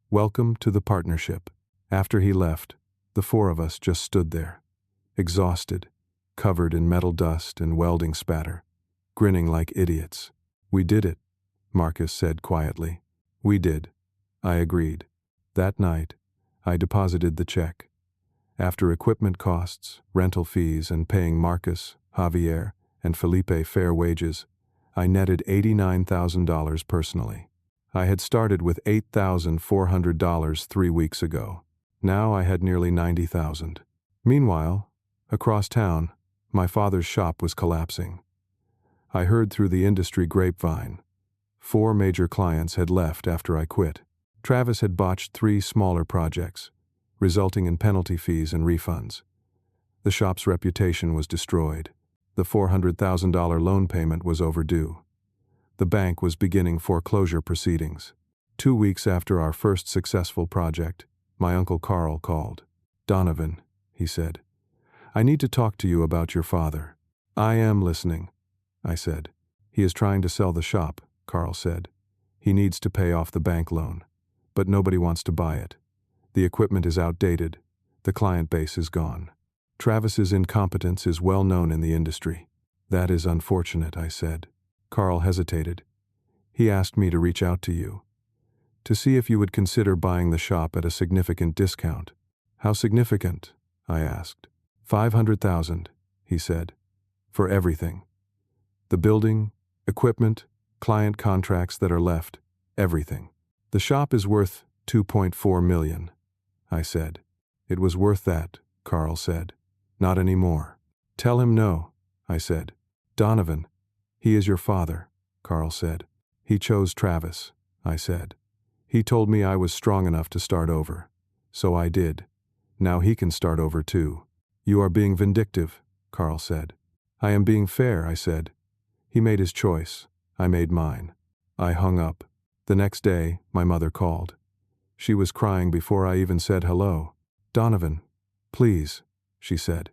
S1: "Welcome to the partnership." After he left, the 4 of us just stood there, exhausted, covered in metal dust and welding spatter, grinning like idiots. "We did it," Marcus said quietly. "We did," I agreed. That night, I deposited the check. After equipment costs, rental fees, and paying Marcus, Javier, and Felipe fair wages, I netted $89,000 personally. I had started with $8,400 3 weeks ago. Now I had nearly $90,000. Meanwhile, across town, my father's shop was collapsing. I heard through the industry grapevine. 4 major clients had left after I quit. Travis had botched 3 smaller projects, resulting in penalty fees and refunds. The shop's reputation was destroyed. The $400,000 loan payment was overdue. The bank was beginning foreclosure proceedings. 2 weeks after our first successful project, my Uncle Carl called. "Donovan," he said, "I need to talk to you about your father." "I am listening," I said. "He is trying to sell the shop," Carl said. "He needs to pay off the bank loan, but nobody wants to buy it. The equipment is outdated. The client base is gone. Travis's incompetence is well known in the industry." "That is unfortunate," I said. Carl hesitated. "He asked me to reach out to you, to see if you would consider buying the shop at a significant discount." "How significant?" I asked. $500,000, he said, "for everything. The building, equipment, client contracts that are left, everything." "The shop is worth $2.4 million, I said. "It was worth that," Carl said. "Not anymore." "Tell him no," I said. "Donovan, he is your father," Carl said. "He chose Travis," I said. "He told me I was strong enough to start over. So I did. Now he can start over too." "You are being vindictive," Carl said. "I am being fair," I said. "He made his choice. I made mine." I hung up. The next day, my mother called. She was crying before I even said hello. "Donovan, please," she said.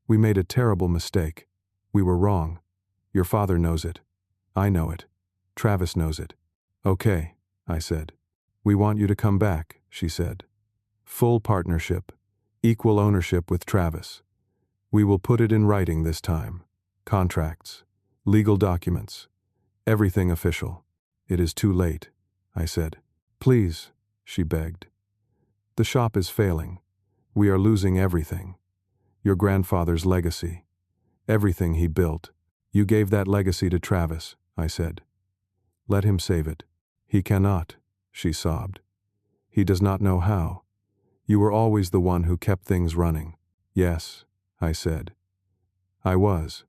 S1: "We made a terrible mistake. We were wrong. Your father knows it. I know it. Travis knows it." "Okay," I said. "We want you to come back," she said. "Full partnership, equal ownership with Travis. We will put it in writing this time. Contracts, legal documents, everything official." "It is too late," I said. "Please," she begged. "The shop is failing. We are losing everything. Your grandfather's legacy. Everything he built. You gave that legacy to Travis," I said. "Let him save it." "He cannot," she sobbed. "He does not know how. You were always the one who kept things running." "Yes," I said. "I was.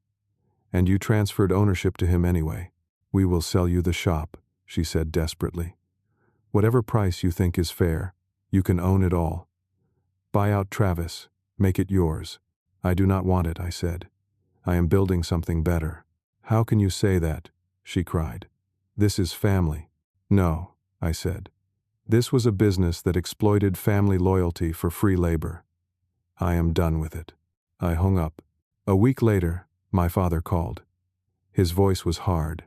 S1: And you transferred ownership to him anyway." "We will sell you the shop," she said desperately. "Whatever price you think is fair, you can own it all. Buy out Travis, make it yours." "I do not want it," I said. "I am building something better." "How can you say that?" she cried. "This is family." "No," I said. "This was a business that exploited family loyalty for free labor. I am done with it." I hung up. A week later, my father called. His voice was hard,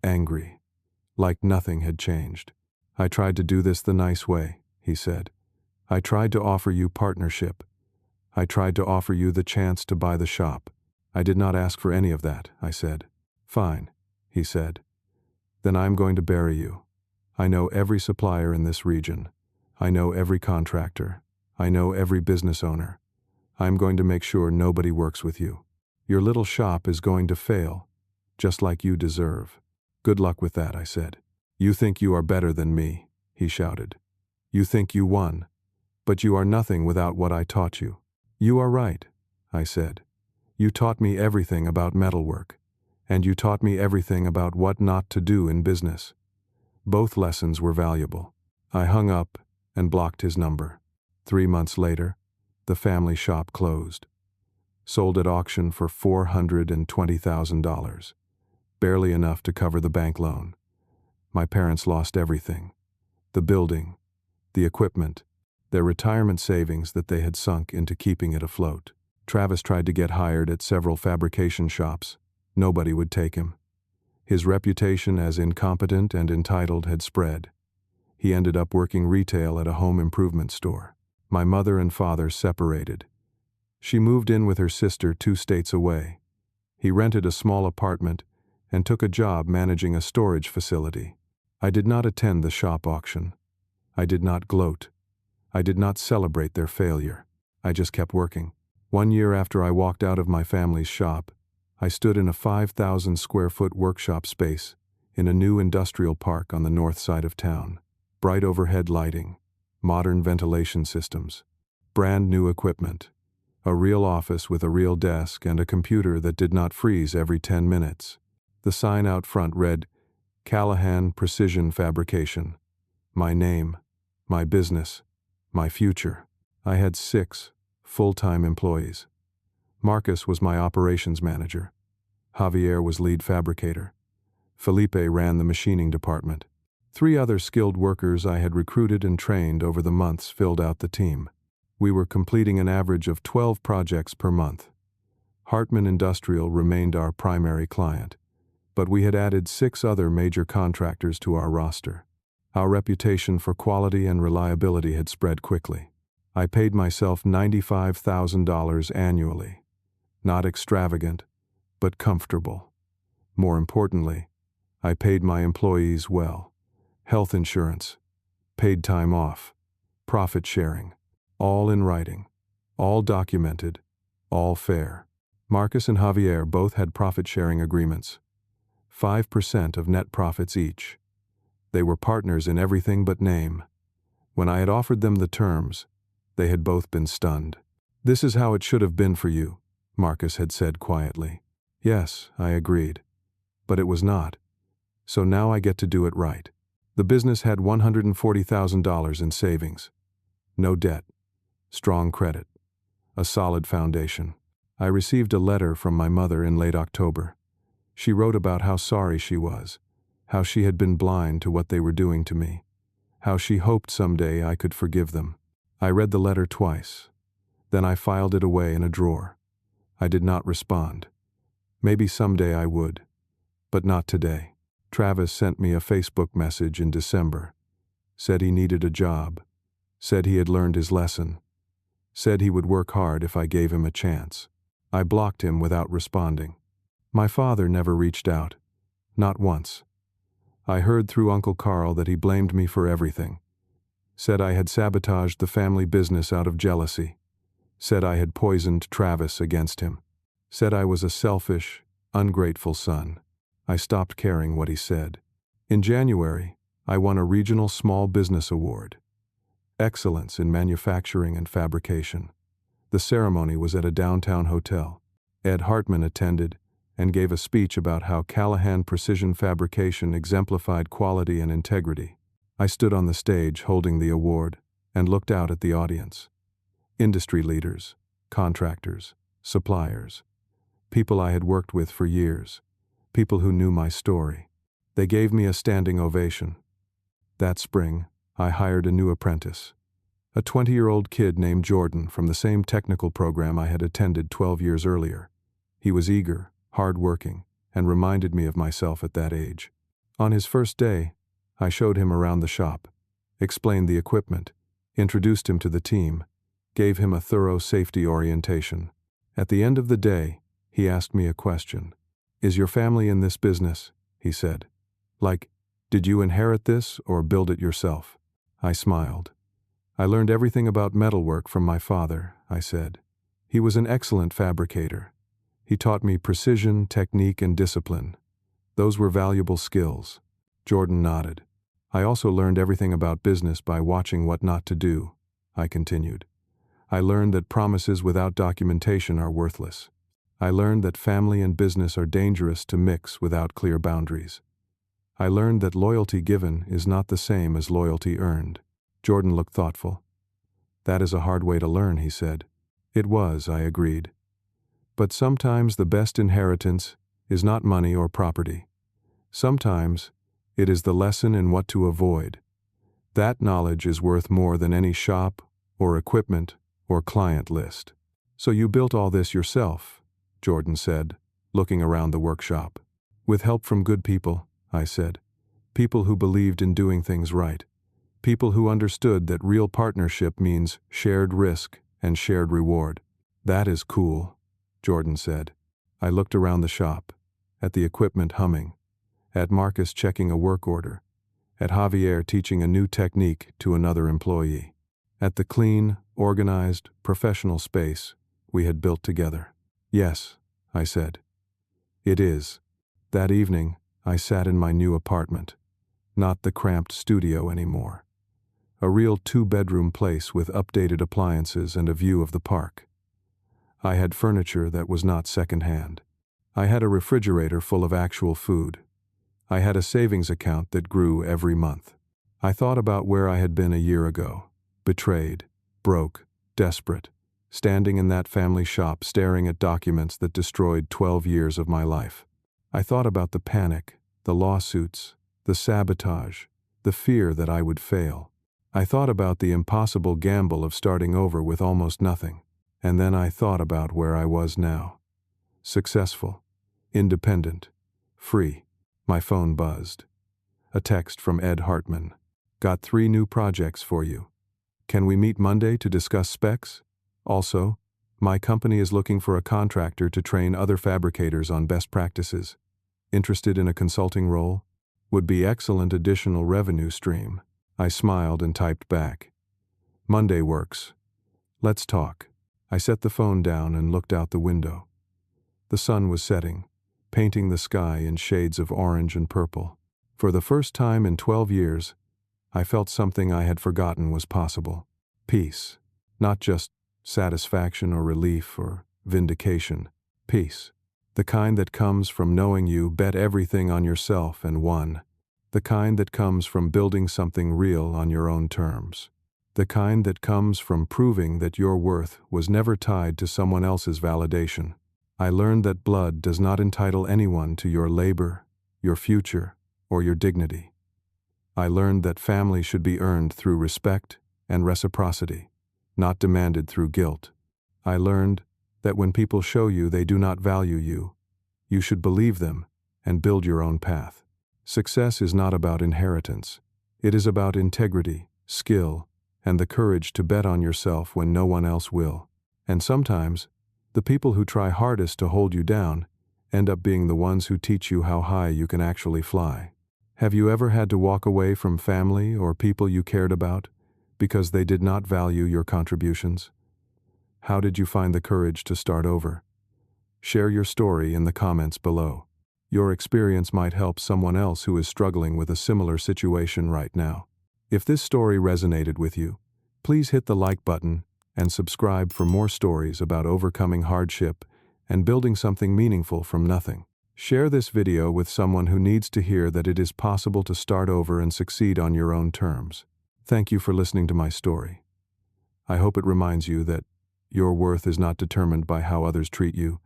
S1: angry, like nothing had changed. "I tried to do this the nice way," he said. "I tried to offer you partnership. I tried to offer you the chance to buy the shop. I did not ask for any of that," I said. "Fine," he said. "Then I'm going to bury you. I know every supplier in this region. I know every contractor. I know every business owner. I'm going to make sure nobody works with you. Your little shop is going to fail, just like you deserve." "Good luck with that," I said. "You think you are better than me," he shouted. "You think you won, but you are nothing without what I taught you." "You are right," I said. "You taught me everything about metalwork, and you taught me everything about what not to do in business. Both lessons were valuable." I hung up and blocked his number. 3 months later, the family shop closed. Sold at auction for $420,000, barely enough to cover the bank loan. My parents lost everything: the building, the equipment, their retirement savings that they had sunk into keeping it afloat. Travis tried to get hired at several fabrication shops. Nobody would take him. His reputation as incompetent and entitled had spread. He ended up working retail at a home improvement store. My mother and father separated. She moved in with her sister 2 states away. He rented a small apartment and took a job managing a storage facility. I did not attend the shop auction. I did not gloat. I did not celebrate their failure. I just kept working. 1 year after I walked out of my family's shop, I stood in a 5,000 square foot workshop space in a new industrial park on the north side of town. Bright overhead lighting, modern ventilation systems, brand new equipment, a real office with a real desk and a computer that did not freeze every 10 minutes. The sign out front read, "Callahan Precision Fabrication." My name, my business, my future. I had 6 full-time employees. Marcus was my operations manager. Javier was lead fabricator. Felipe ran the machining department. 3 other skilled workers I had recruited and trained over the months filled out the team. We were completing an average of 12 projects per month. Hartman Industrial remained our primary client, but we had added 6 other major contractors to our roster. Our reputation for quality and reliability had spread quickly. I paid myself $95,000 annually. Not extravagant, but comfortable. More importantly, I paid my employees well. Health insurance, paid time off, profit sharing, all in writing, all documented, all fair. Marcus and Javier both had profit-sharing agreements, 5% of net profits each. They were partners in everything but name. When I had offered them the terms, they had both been stunned. "This is how it should have been for you," Marcus had said quietly. "Yes," I agreed, "but it was not. So now I get to do it right." The business had $140,000 in savings. No debt. Strong credit. A solid foundation. I received a letter from my mother in late October. She wrote about how sorry she was, how she had been blind to what they were doing to me, how she hoped someday I could forgive them. I read the letter twice. Then I filed it away in a drawer. I did not respond. Maybe someday I would, but not today. Travis sent me a Facebook message in December, said he needed a job, said he had learned his lesson, said he would work hard if I gave him a chance. I blocked him without responding. My father never reached out, not once. I heard through Uncle Carl that he blamed me for everything, said I had sabotaged the family business out of jealousy, said I had poisoned Travis against him, said I was a selfish, ungrateful son. I stopped caring what he said. In January, I won a regional small business award. Excellence in manufacturing and fabrication. The ceremony was at a downtown hotel. Ed Hartman attended and gave a speech about how Callahan Precision Fabrication exemplified quality and integrity. I stood on the stage holding the award and looked out at the audience. Industry leaders, contractors, suppliers, people I had worked with for years, people who knew my story. They gave me a standing ovation. That spring, I hired a new apprentice, a 20-year-old kid named Jordan from the same technical program I had attended 12 years earlier. He was eager, hard-working, and reminded me of myself at that age. On his first day, I showed him around the shop, explained the equipment, introduced him to the team, gave him a thorough safety orientation. At the end of the day, he asked me a question. "Is your family in this business?" he said. "Like, did you inherit this or build it yourself?" I smiled. "I learned everything about metalwork from my father," I said. "He was an excellent fabricator. He taught me precision, technique, and discipline. Those were valuable skills." Jordan nodded. "I also learned everything about business by watching what not to do," I continued. "I learned that promises without documentation are worthless. I learned that family and business are dangerous to mix without clear boundaries. I learned that loyalty given is not the same as loyalty earned." Jordan looked thoughtful. "That is a hard way to learn," he said. It was, I agreed. But sometimes the best inheritance is not money or property. Sometimes it is the lesson in what to avoid. That knowledge is worth more than any shop or equipment or client list. "So you built all this yourself," Jordan said, looking around the workshop. "With help from good people," I said. "People who believed in doing things right. People who understood that real partnership means shared risk and shared reward." "That is cool," Jordan said. I looked around the shop, at the equipment humming, at Marcus checking a work order, at Javier teaching a new technique to another employee, at the clean, organized, professional space we had built together. "Yes," I said. "It is." That evening, I sat in my new apartment, not the cramped studio anymore. A real 2-bedroom place with updated appliances and a view of the park. I had furniture that was not secondhand. I had a refrigerator full of actual food. I had a savings account that grew every month. I thought about where I had been a year ago, betrayed, broke, desperate, standing in that family shop staring at documents that destroyed 12 years of my life. I thought about the panic, the lawsuits, the sabotage, the fear that I would fail. I thought about the impossible gamble of starting over with almost nothing. And then I thought about where I was now. Successful, independent, free. My phone buzzed. A text from Ed Hartman. "Got 3 new projects for you. Can we meet Monday to discuss specs? Also, my company is looking for a contractor to train other fabricators on best practices. Interested in a consulting role? Would be excellent additional revenue stream." I smiled and typed back. "Monday works. Let's talk." I set the phone down and looked out the window. The sun was setting, painting the sky in shades of orange and purple. For the first time in 12 years, I felt something I had forgotten was possible. Peace. Not just satisfaction or relief or vindication. Peace. The kind that comes from knowing you bet everything on yourself and won. The kind that comes from building something real on your own terms. The kind that comes from proving that your worth was never tied to someone else's validation. I learned that blood does not entitle anyone to your labor, your future, or your dignity. I learned that family should be earned through respect and reciprocity, not demanded through guilt. I learned that when people show you they do not value you, you should believe them and build your own path. Success is not about inheritance. It is about integrity, skill, and the courage to bet on yourself when no one else will. And sometimes, the people who try hardest to hold you down end up being the ones who teach you how high you can actually fly. Have you ever had to walk away from family or people you cared about because they did not value your contributions? How did you find the courage to start over? Share your story in the comments below. Your experience might help someone else who is struggling with a similar situation right now. If this story resonated with you, please hit the like button and subscribe for more stories about overcoming hardship and building something meaningful from nothing. Share this video with someone who needs to hear that it is possible to start over and succeed on your own terms. Thank you for listening to my story. I hope it reminds you that your worth is not determined by how others treat you,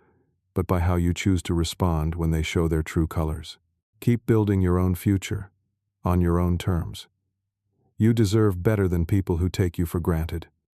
S1: but by how you choose to respond when they show their true colors. Keep building your own future, on your own terms. You deserve better than people who take you for granted.